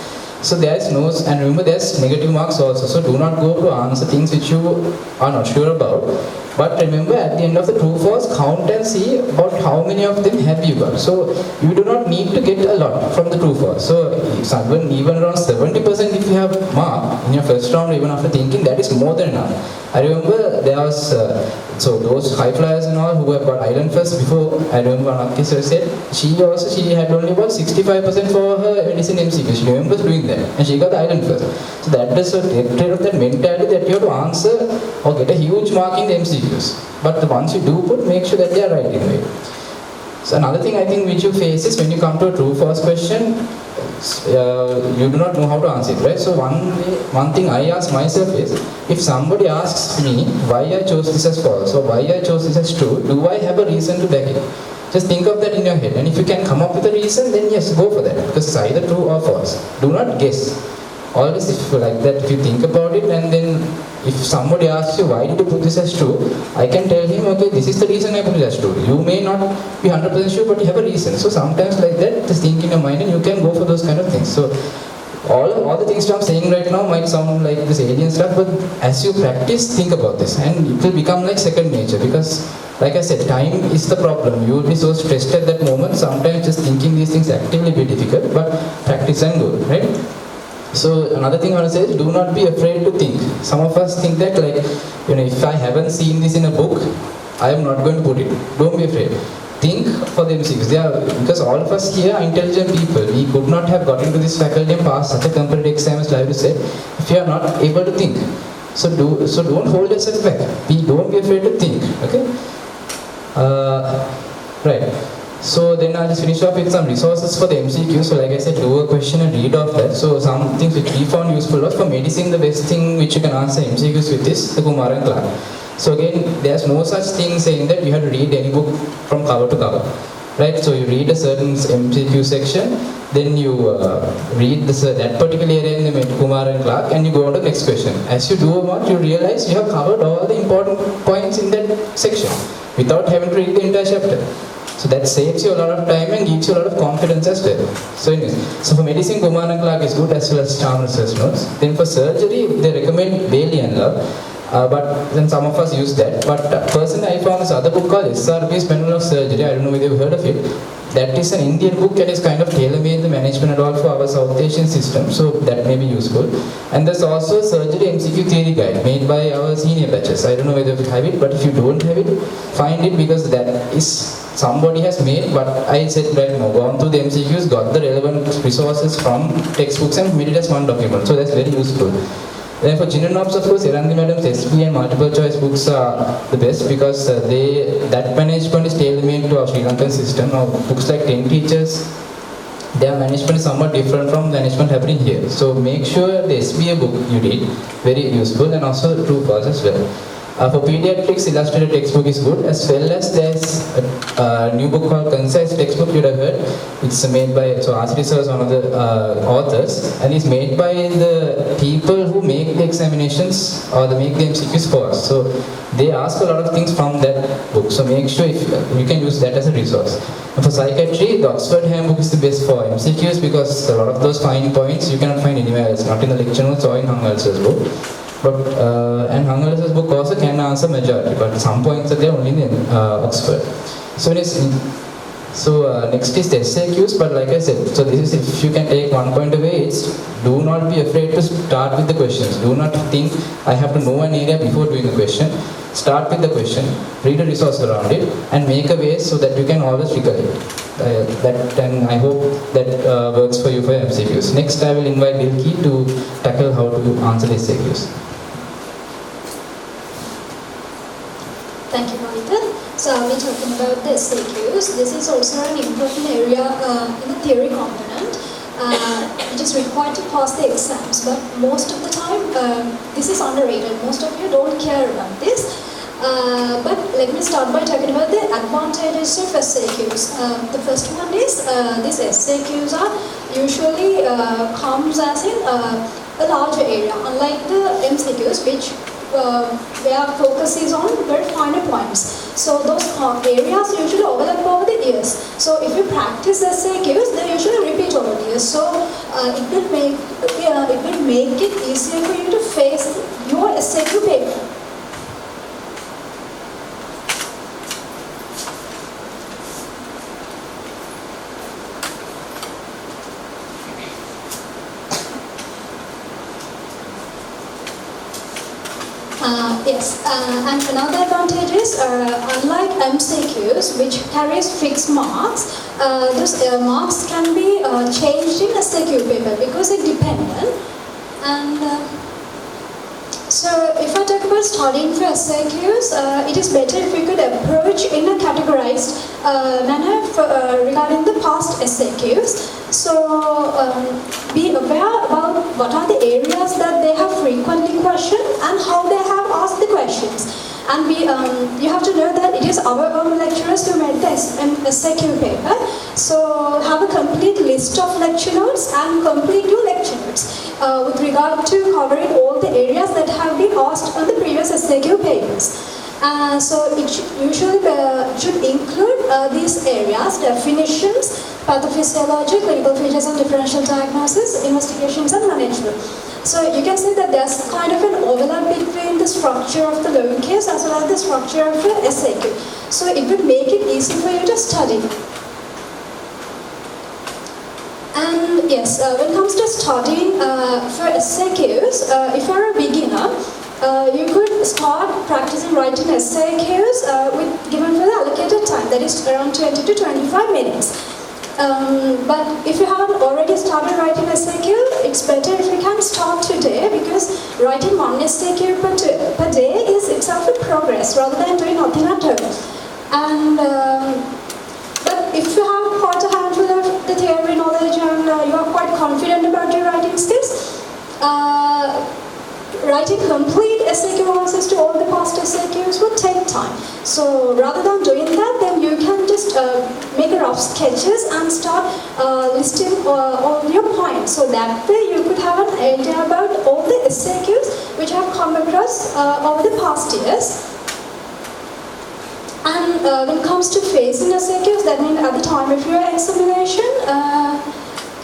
F: So there is no, and remember there's negative marks also, so do not go to answer things which you are not sure about. But remember at the end of the true false, count and see about how many of them have you got. So you do not need to get a lot from the true false. So even around 70% if you have mark in your first round, even after thinking, that is more than enough. I remember there was, so those high flyers and all who have got island first before, I remember one officer said, she had only about 65% for her medicine MCQ. She remembers doing that and she got the island first. So that is a trait of that mentality that you have to answer or get a huge mark in the MCQ. But once you do put, make sure that they are right in way. So another thing I think which you face is when you come to a true false question, you do not know how to answer it, right? So one thing I ask myself is, if somebody asks me why I chose this as false or why I chose this as true, do I have a reason to back it? Just think of that in your head, and if you can come up with a reason, then yes, go for that, because it's either true or false. Do not guess. Always if you like that, if you think about it, and then if somebody asks you why did you put this as true, I can tell him, okay, this is the reason I put it as true. You may not be 100% sure, but you have a reason. So sometimes like that, just think in your mind and you can go for those kind of things. So all the things I'm saying right now might sound like this alien stuff, but as you practice, think about this and it will become like second nature, because like I said, time is the problem. You will be so stressed at that moment, sometimes just thinking these things actively be difficult, but practice and go, right? So another thing I want to say is, do not be afraid to think. Some of us think that like, if I haven't seen this in a book, I am not going to put it. Don't be afraid. Think for the MCQs. Because all of us here are intelligent people. We could not have got into this faculty and passed such a competitive exam as I said if you are not able to think. So don't hold yourself back. Don't be afraid to think. Okay. Right. So then I'll just finish off with some resources for the MCQ. So like I said, do a question and read off that. So some things which we found useful was for medicine, the best thing which you can answer MCQs with is the Kumar and Clark. So again, there's no such thing saying that you have to read any book from cover to cover. Right, so you read a certain MCQ section, then you read that particular area in the Kumar and Clark, and you go on to the next question. As you do what, you realize you have covered all the important points in that section without having to read the entire chapter. So that saves you a lot of time and gives you a lot of confidence as well. So anyways, so for medicine, Kumar and Clark is good as well as Charm Research Notes. Then for surgery, they recommend Bailey and Love. But then some of us use that. But personally, I found this other book called SRB's Manual of Surgery. I don't know whether you've heard of it. That is an Indian book and is kind of tailor-made the management and all for our South Asian system. So that may be useful. And there's also a surgery MCQ theory guide made by our senior batches. I don't know whether you have it, but if you don't have it, find it because that is somebody has made. But I said right now, gone through the MCQs, got the relevant resources from textbooks and made it as one document. So that's very useful. Then for children of course, Iranthi Madam's SP and multiple choice books are the best because that management is tailor-made to our Sri Lankan system. Now books like 10 Teachers, their management is somewhat different from management happening here. So make sure the SBA book you read, very useful, and also True False as well. For pediatrics, illustrated textbook is good, as well as there's a new book called Concise Textbook you would have heard. It's made by, so Asri sir is one of the authors, and it's made by the people who make the examinations or they make the MCQs for us. So they ask a lot of things from that book. So make sure if you can use that as a resource. And for psychiatry, the Oxford Handbook is the best for MCQs because a lot of those fine points you cannot find anywhere else, not in the lecture notes or in Hangal's book. But and Hangal's book also can answer majority, but some points are there only in Oxford. So next is the SAQs, but like I said, so this is if you can take one point away, it's do not be afraid to start with the questions. Do not think I have to know an area before doing a question. Start with the question, read a resource around it, and make a way so that you can always recollect. And I hope that works for you for MCQs. Next, I will invite Dilki to tackle how to answer the SAQs.
G: Thank you, Monica. So I'll be talking about the SAQs. This is also an important area in the theory component. It is required to pass the exams, but most of the time this is underrated. Most of you don't care about this. But let me start by talking about the advantages of SAQs. The first one is these SAQs are usually comes as in a larger area, unlike the MCQs, which where focus is on very finer points. So those areas usually overlap over the years. So if you practice SAQs, they usually repeat over the years. So it will make it easier for you to face your SAQ paper. Yes, and another advantage is, unlike MCQs, which carries fixed marks, those marks can be changed in SAQ paper because it's dependent. And so if I talk about studying for SAQs, it is better if we could approach in a categorized manner regarding the past SAQs. So be aware about what are the areas that they have frequently questioned and how they have asked the questions. And you have to know that it is our own lecturers who made this SAQ paper. So have a complete list of lecture notes and complete your lecture notes with regard to covering all the areas that have been asked on the previous SAQ papers. So it usually should include these areas: definitions, pathophysiology, clinical features and differential diagnosis, investigations and management. So you can see that there's kind of an overlap between the structure of the loan case as well as the structure of the SAQ. So it would make it easy for you to study. And yes, when it comes to studying for SAQs, if you're a beginner, you could start practicing writing SAQs given for the allocated time, that is around 20 to 25 minutes. But if you haven't already started writing SAQ, it's better if you can start today, because writing one SAQ per day is itself a progress rather than doing nothing at all. And but if you have quite a handful of the theory knowledge and you are quite confident about your writing skills, writing complete SAQ answers to all the past SAQs would take time. So rather than doing that, then you can just make a rough sketches and start listing all your points. So that way you could have an idea about all the SAQs which have come across over the past years. And when it comes to facing SAQs, that means at the time of your examination,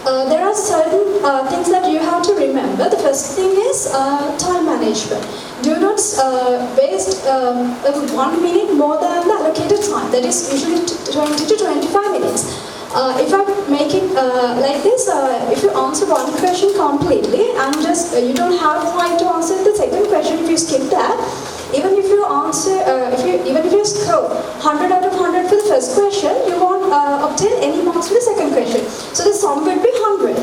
G: there are certain things that you have to remember. The first thing is time management. Do not waste 1 minute more than the allocated time. That is usually 20 to 25 minutes. If I make it like this, if you answer one question completely and just you don't have time to answer the second question, if you skip that, even if you answer, even if you score 100 out of 100 for the first question, you won't obtain any marks for the second question. So the sum would be 100.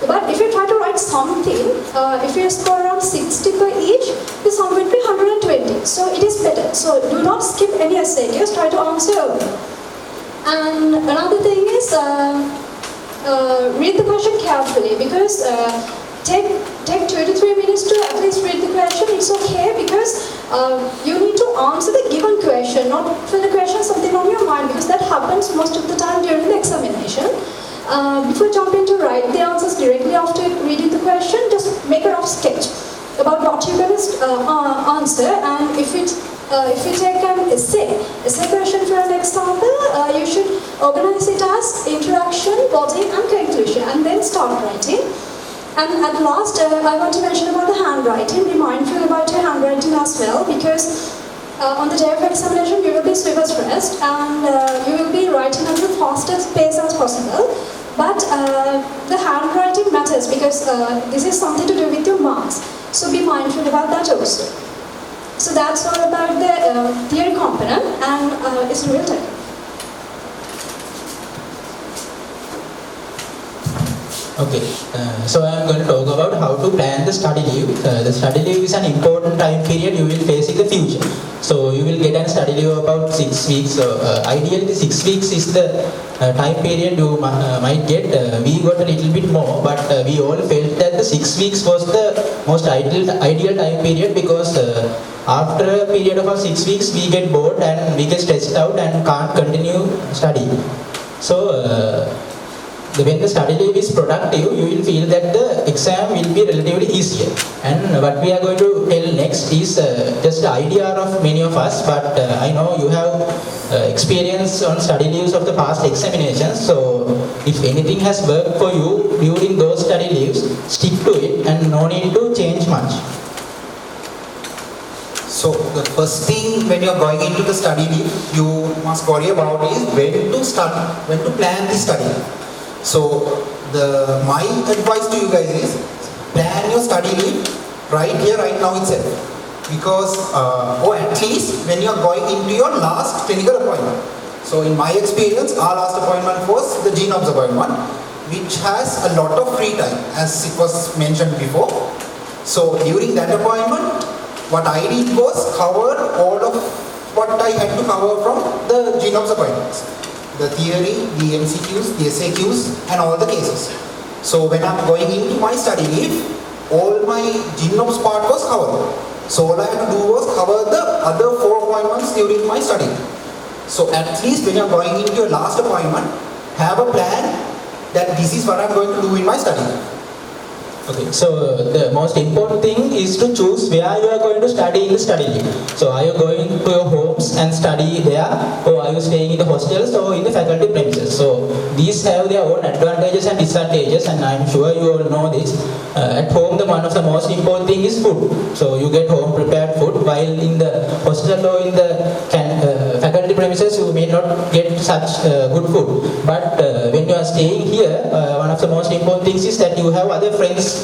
G: But if you try to write something, if you score around 60 per each, the sum would be 120. So it is better. So do not skip any SAQs, try to answer early. And another thing is, read the question carefully, because take 2 to 3 minutes to at least read the question. It's okay, because you need to answer the given question, not fill the question something on your mind, because that happens most of the time during the examination. Before jumping to write the answers directly after reading the question, just make a rough sketch about what you're going to answer. And if you take an essay question for an example, you should organize it as introduction, body and conclusion, and then start writing. And at last, I want to mention about the handwriting. Be mindful about your handwriting as well, because on the day of examination, you will be super stressed and you will be writing at the fastest pace as possible. But the handwriting matters, because this is something to do with your marks. So be mindful about that also. So that's all about the theory component, and it's real time.
H: Okay, so I am going to talk about how to plan the study leave. The study leave is an important time period you will face in the future. So you will get a study leave about 6 weeks. Ideally 6 weeks is the time period you might get. We got a little bit more, but we all felt that the 6 weeks was the most ideal time period, because after a period of 6 weeks we get bored and we get stressed out and can't continue studying. So when the study leave is productive, you will feel that the exam will be relatively easier. And what we are going to tell next is just the idea of many of us, but I know you have experience on study leaves of the past examinations. So if anything has worked for you during those study leaves, stick to it and no need to change much.
I: So the first thing when you're going into the study leave, you must worry about is when to plan the study. So my advice to you guys is, plan your study leave right here, right now itself. Because, or at least when you're going into your last clinical appointment. So in my experience, our last appointment was the GNOBS appointment, which has a lot of free time, as it was mentioned before. So during that appointment, what I did was cover all of what I had to cover from the GNOBS appointments. The theory, the MCQs, the SAQs, and all the cases. So when I'm going into my study leave, all my GNOBS part was covered. So all I had to do was cover the other 4 appointments during my study. So at least when you're going into your last appointment, have a plan that this is what I'm going to do in my study.
H: Okay, so the most important thing is to choose where you are going to study in the study leave. So are you going to your homes and study there, or are you staying in the hostels or in the faculty premises? So these have their own advantages and disadvantages, and I'm sure you all know this. At home, one of the most important thing is food. So you get home prepared food, while in the hostel or in the faculty premises you may not get such good food. But when you are staying here, one of the most important things is that you have other friends,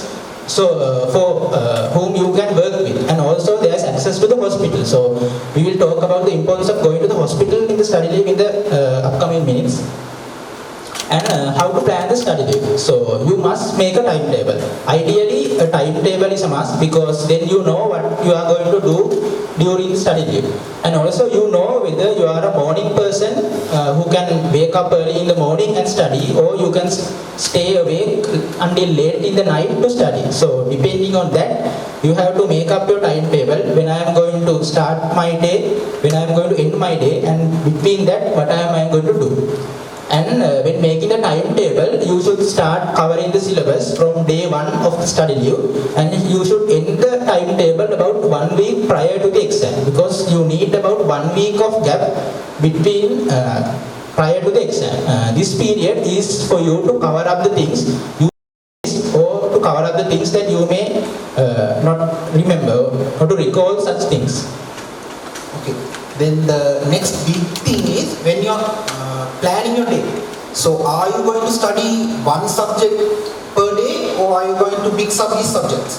H: so for whom you can work with, and also there is access to the hospital. So we will talk about the importance of going to the hospital in the study leave in the upcoming minutes. and how to plan the study leave. So you must make a timetable. Ideally, a timetable is a must because then you know what you are going to do during the study leave. And also you know whether you are a morning person who can wake up early in the morning and study, or you can stay awake until late in the night to study. So depending on that, you have to make up your timetable. When I am going to start my day, when I am going to end my day, and between that, what am I going to do? And when making the timetable, you should start covering the syllabus from day 1 of the study leave, and you should end the timetable about 1 week prior to the exam, because you need about 1 week of gap between prior to the exam. This period is for you to cover up the things you or to cover up the things that you may not remember or to recall such things.
I: Okay. Then the next big thing is when you're planning your day. So are you going to study one subject per day, or are you going to mix up these subjects?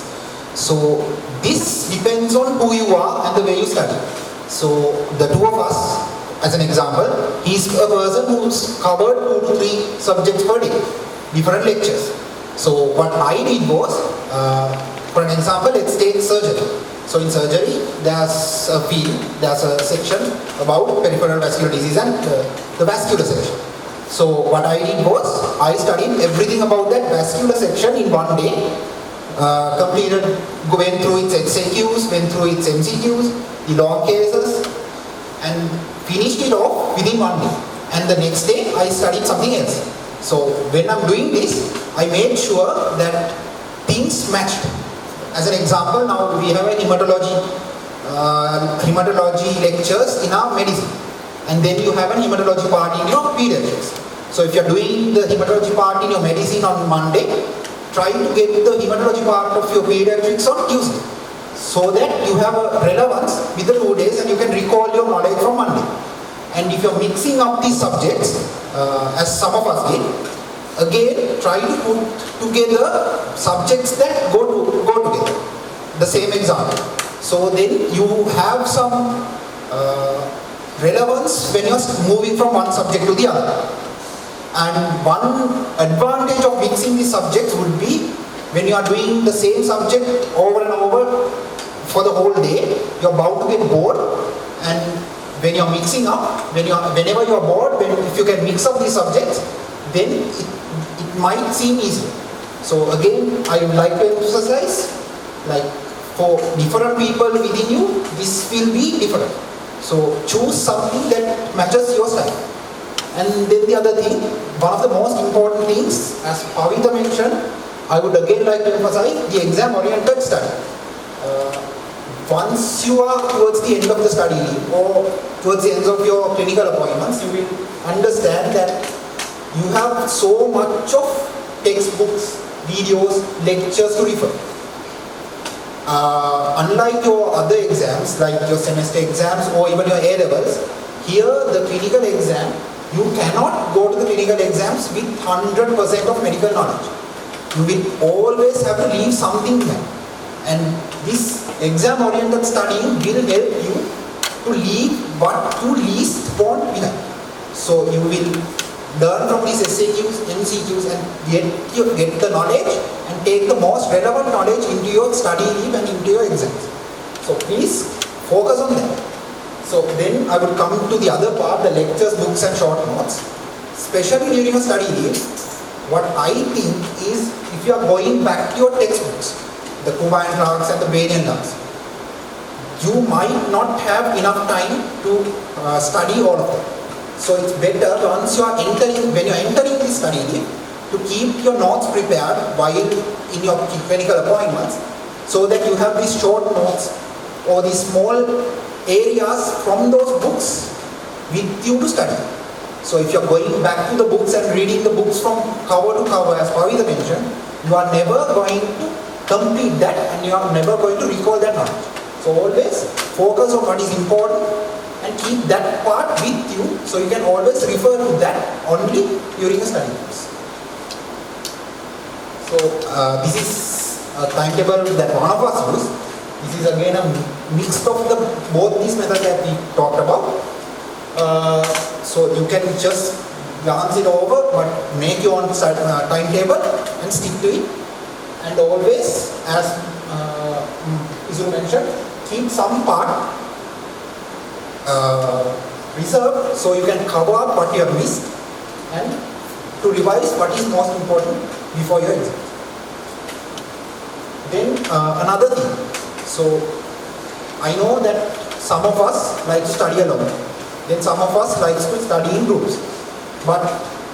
I: So this depends on who you are and the way you study. So the two of us, as an example, he's a person who's covered 2 to 3 subjects per day, different lectures. So what I did was, for an example, let's take surgery. So in surgery, there's a field, there's a section about peripheral vascular disease and the vascular section. So what I did was, I studied everything about that vascular section in 1 day, went through its SAQs, went through its MCQs, the long cases, and finished it off within 1 day. And the next day, I studied something else. So when I'm doing this, I made sure that things matched. As an example, now we have a hematology lectures in our medicine, and then you have a hematology part in your pediatrics. So if you're doing the hematology part in your medicine on Monday, try to get the hematology part of your pediatrics on Tuesday, so that you have a relevance with the 2 days and you can recall your knowledge from Monday. And if you're mixing up these subjects, as some of us did, again, try to put together subjects that go together. The same example. So then you have some relevance when you're moving from one subject to the other. And one advantage of mixing these subjects would be when you are doing the same subject over and over for the whole day, you're bound to get bored. And when you're mixing up, whenever you're bored, if you can mix up these subjects, then it might seem easy. So again, I would like to emphasize, like for different people within you, this will be different. So choose something that matches your style. And then the other thing, one of the most important things, as Pavita mentioned, I would again like to emphasize the exam-oriented study. Once you are towards the end of the study or towards the end of your clinical appointments, you will understand that you have so much of textbooks, videos, lectures to refer. Unlike your other exams, like your semester exams or even your A-levels, here the clinical exam, you cannot go to the clinical exams with 100% of medical knowledge. You will always have to leave something behind. And this exam-oriented studying will help you to leave what you least want behind. So you will learn from these SAQs, MCQs and get the knowledge and take the most relevant knowledge into your study leave and into your exams. So please focus on that. So then I will come to the other part, the lectures, books and short notes. Especially during a study leave, what I think is if you are going back to your textbooks, the Kumar and Clarks and the Bain and Lux, you might not have enough time to study all of them. So it's better once you are when you are entering this study leave, to keep your notes prepared while in your clinical appointments, so that you have these short notes or these small areas from those books with you to study. So if you're going back to the books and reading the books from cover to cover, as Pavita mentioned, you are never going to complete that and you are never going to recall that knowledge. So always focus on what is important and keep that part with you, so you can always refer to that only during a study course. So this is a timetable that one of us used. This is again a mix of both these methods that we talked about. So you can just glance it over, but make your own timetable and stick to it. And always, as Isuru mentioned, keep some part reserved so you can cover up what you have missed and to revise what is most important before your exam. Then another thing, so I know that some of us like to study alone, then some of us likes to study in groups. But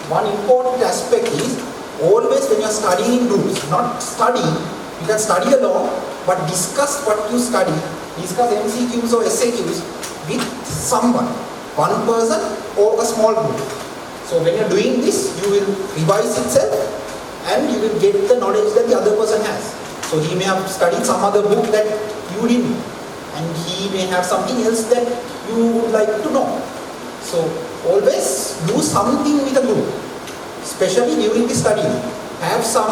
I: one important aspect is always when you are studying in groups, not studying, you can study alone, but discuss what you study, discuss MCQs or SAQs with someone, one person or a small group. So when you are doing this, you will revise itself and you will get the knowledge that the other person has. So he may have studied some other book that you didn't, and he may have something else that you would like to know. So always do something with a group, especially during the study. Have some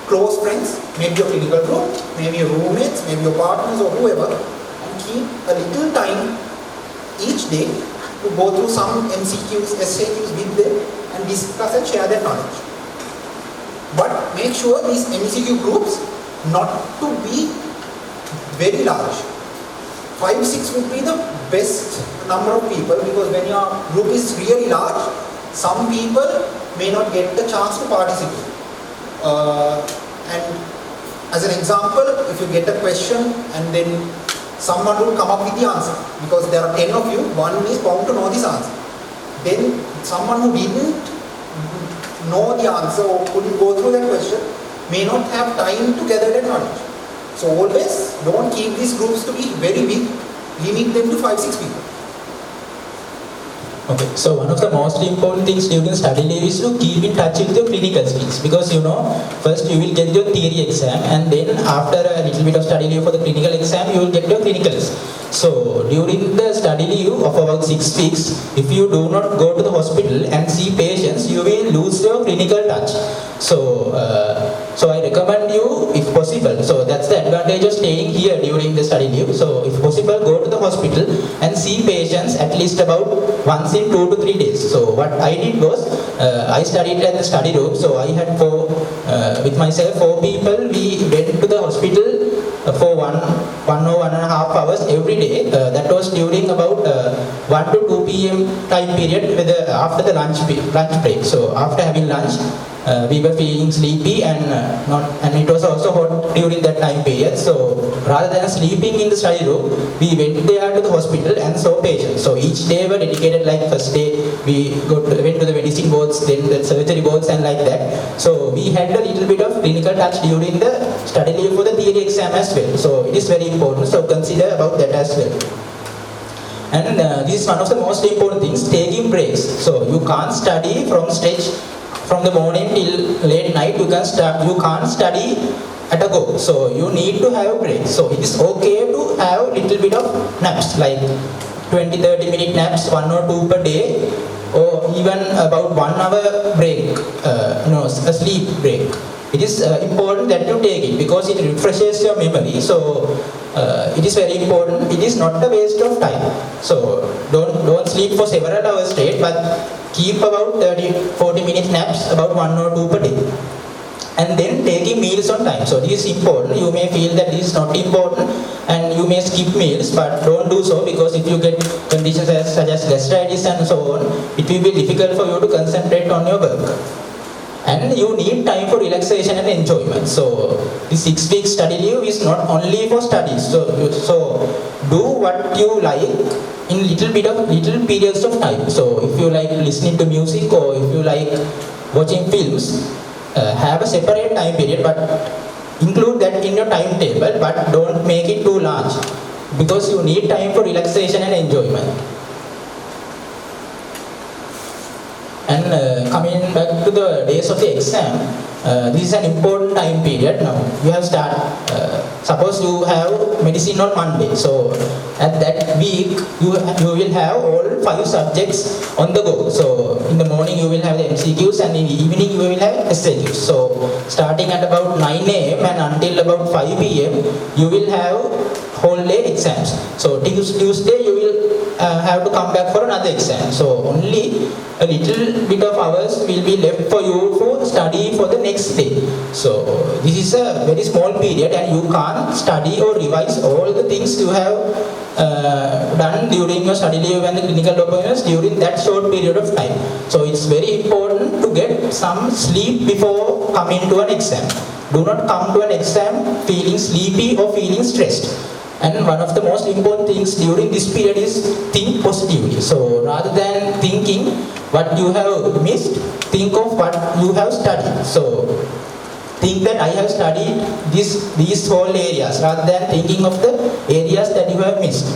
I: close friends, maybe your clinical group, maybe your roommates, maybe your partners or whoever, and keep a little time each day to go through some MCQs, SAQs with them and discuss and share their knowledge. But make sure these MCQ groups not to be very large. 5-6 would be the best number of people, because when your group is really large, some people may not get the chance to participate. And as an example, if you get a question and then someone will come up with the answer, because there are 10 of you, one is bound to know this answer. Then someone who didn't know the answer or couldn't go through that question may not have time to gather that knowledge. So always don't keep these groups to be very big, limit them to 5-6 people.
H: Okay, so one of the most important things during study leave is to keep in touch with your clinical skills, because first you will get your theory exam, and then after a little bit of study leave for the clinical exam, you will get your clinicals. So during the study leave of about 6 weeks, if you do not go to the hospital and see patients, you will lose your clinical touch. So I recommend you, if possible, so that's the advantage of staying here during the study leave. So if possible, go to the hospital and see patients at least about once in 2 to 3 days. So what I did was, I studied at the study room, so I had with myself 4 people. We went to the hospital for one or 1.5 hours every day. That was during about 1 to 2 p.m. time period after the lunch break. So after having lunch, we were feeling sleepy and it was also hot during that time period. So rather than sleeping in the study room, we went there to the hospital and saw patients. So each day were dedicated, like first day we went to the medicine boards, then the surgery boards and like that. So we had a little bit of clinical touch during the study leave for the theory exam as well. So it is very important, so consider about that as well. And this is one of the most important things, taking breaks. So you can't study from stretch from the morning till late night. You can't study at a go. So you need to have a break. So it is okay to have little bit of naps, like 20-30 minute naps, 1 or 2 per day, or even about 1 hour break, a sleep break. It is important that you take it, because it refreshes your memory. So it is very important. It is not a waste of time. So don't sleep for several hours straight, but keep about 30-40 minute naps, about 1 or 2 per day. And then taking meals on time. So this is important. You may feel that this is not important and you may skip meals, but don't do so, because if you get conditions such as gastritis and so on, it will be difficult for you to concentrate on your work. And you need time for relaxation and enjoyment. So the 6 week study leave is not only for studies. So do what you like in little periods of time. So if you like listening to music, or if you like watching films, have a separate time period, but include that in your timetable, but don't make it too large, because you need time for relaxation and enjoyment. And coming back to the days of the exam, this is an important time period. Now you have suppose you have medicine on Monday, so at that week you will have all 5 subjects on the go. So in the morning you will have the MCQs, and in the evening you will have SAQs. So starting at about 9 a.m. and until about 5 p.m. you will have whole day exams. So Tuesday you will have to come back for another exam. So only a little bit of hours will be left for you for study for the next day. So this is a very small period and you can't study or revise all the things you have done during your study leave and the clinical appointments during that short period of time. So it's very important to get some sleep before coming to an exam. Do not come to an exam feeling sleepy or feeling stressed. And one of the most important things during this period is think positively. So rather than thinking what you have missed, think of what you have studied. So think that I have studied these whole areas rather than thinking of the areas that you have missed.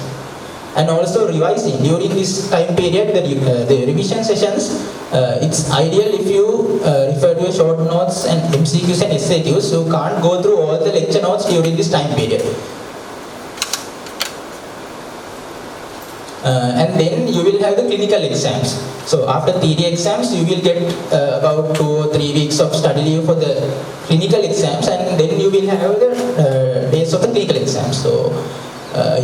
H: And also revising during this time period, the revision sessions, it's ideal if you refer to your short notes and MCQs and SAQs. You can't go through all the lecture notes during this time period. And then you will have the clinical exams. So after theory exams, you will get about 2 or 3 weeks of study leave for the clinical exams, and then you will have the days of the clinical exams. So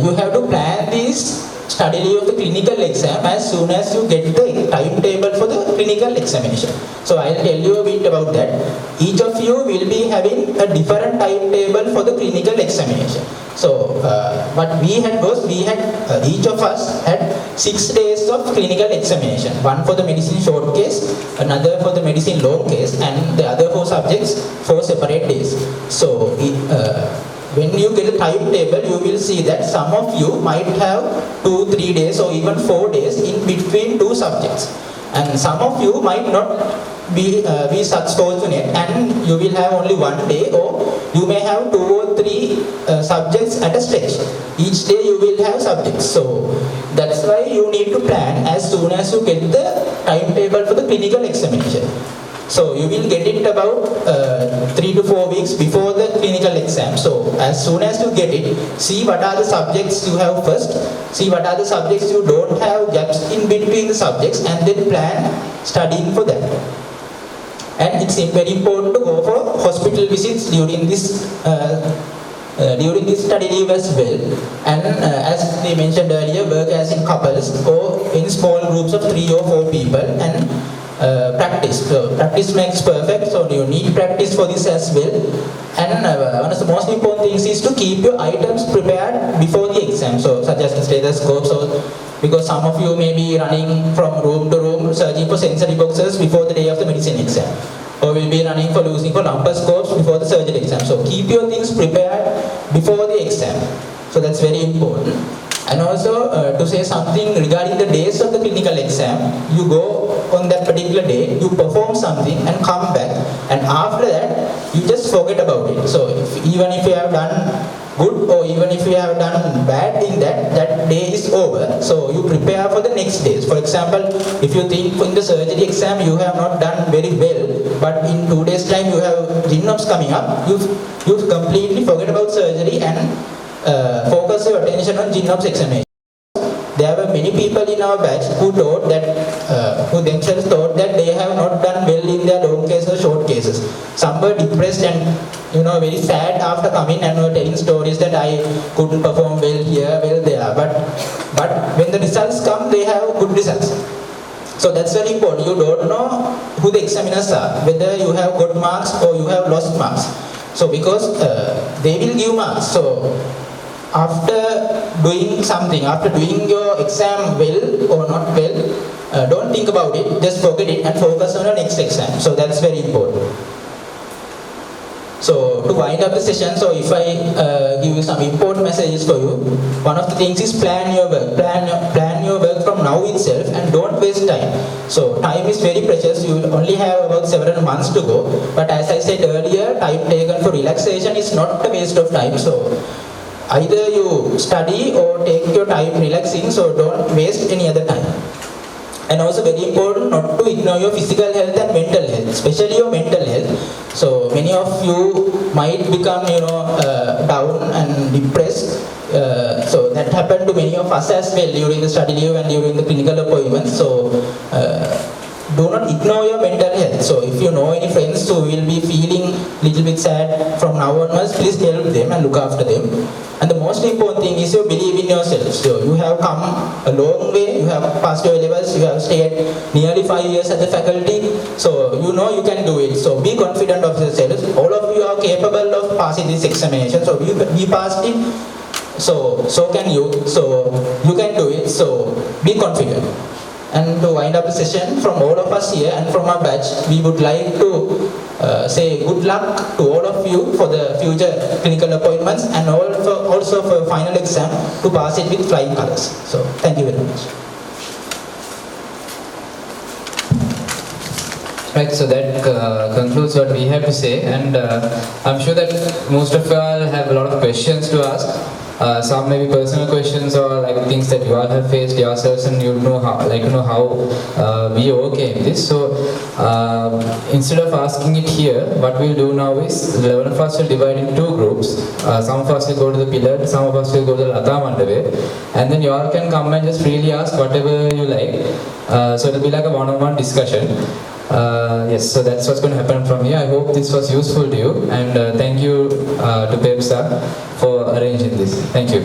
H: you have to plan this study leave of the clinical exam as soon as you get the timetable for the clinical examination. So I'll tell you a bit about that. Each of you will be having a different timetable for the clinical examination. So what we had was, each of us had 6 days of clinical examination. One for the medicine short case, another for the medicine long case, and the other 4 subjects 4 separate days. So when you get the timetable, you will see that some of you might have 2-3 days or even 4 days in between 2 subjects. And some of you might not be such fortunate and you will have only 1 day, or you may have 2 or 3 subjects at a stretch. Each day you will have subjects. So that's why you need to plan as soon as you get the timetable for the clinical examination. So you will get it about 3 to 4 weeks before the clinical exam. So as soon as you get it, see what are the subjects you have first, see what are the subjects you don't have gaps in between the subjects, and then plan studying for that. And it's very important to go for hospital visits during this study leave as well. And as we mentioned earlier, work as in couples or in small groups of 3 or 4 people, and practice. So practice makes perfect, so you need practice for this as well. And one of the most important things is to keep your items prepared before the exam, so such as stethoscopes, or because some of you may be running from room to room searching for sensory boxes before the day of the medicine exam, or will be running for losing for laparoscopes before the surgery exam. So keep your things prepared before the exam. So that's very important. And also to say something regarding the days of the clinical exam, you go on that particular day, you perform something and come back, and after that you just forget about it. So even if you have done good or even if you have done bad in that day is over. So you prepare for the next days. For example, if you think in the surgery exam you have not done very well, but in 2 days time you have GYNOPS coming up, you completely forget about surgery and focus your attention on GYNOPS examination. There were many people in our batch who thought that, who themselves thought that they have not done well in their long cases or short cases. Some were depressed and very sad after coming and were telling stories that I couldn't perform well here, well there. But when the results come, they have good results. So that's very important. You don't know who the examiners are, whether you have got marks or you have lost marks. So because they will give marks. So after doing something, after doing your exam well or not well, don't think about it, just forget it and focus on your next exam. So that's very important. So to wind up the session, so if I give you some important messages for you, one of the things is plan your work. Plan your work from now itself and don't waste time. So time is very precious. You only have about several months to go. But as I said earlier, time taken for relaxation is not a waste of time. So either you study or take your time relaxing, so don't waste any other time. And also very important not to ignore your physical health and mental health, especially your mental health. So many of you might become down and depressed. So that happened to many of us as well during the study leave and during the clinical appointments. So do not ignore your mental health. So if you know any friends who will be feeling little bit sad from now onwards, please help them and look after them. And the most important thing is you believe in yourself. So you have come a long way, you have passed your levels, you have stayed nearly 5 years at the faculty. So you know you can do it. So be confident of yourself. All of you are capable of passing this examination. So you passed it. So can you. So you can do it. So be confident. And to wind up the session, from all of us here and from our batch, we would like to say good luck to all of you for the future clinical appointments and also for final exam to pass it with flying colors. So thank you very much.
F: Right, so that concludes what we have to say, and I'm sure that most of you all have a lot of questions to ask. Some may be personal questions or like things that you all have faced yourselves, and you know how we overcame this. So instead of asking it here, what we'll do now is 11 of us will divide in 2 groups. Some of us will go to the pillar, some of us will go to the Lata Mandave, and then you all can come and just freely ask whatever you like. So it'll be like a one-on-one discussion. Yes, so that's what's going to happen from here. I hope this was useful to you, and thank you to PeMSAA for arranging this. Thank you.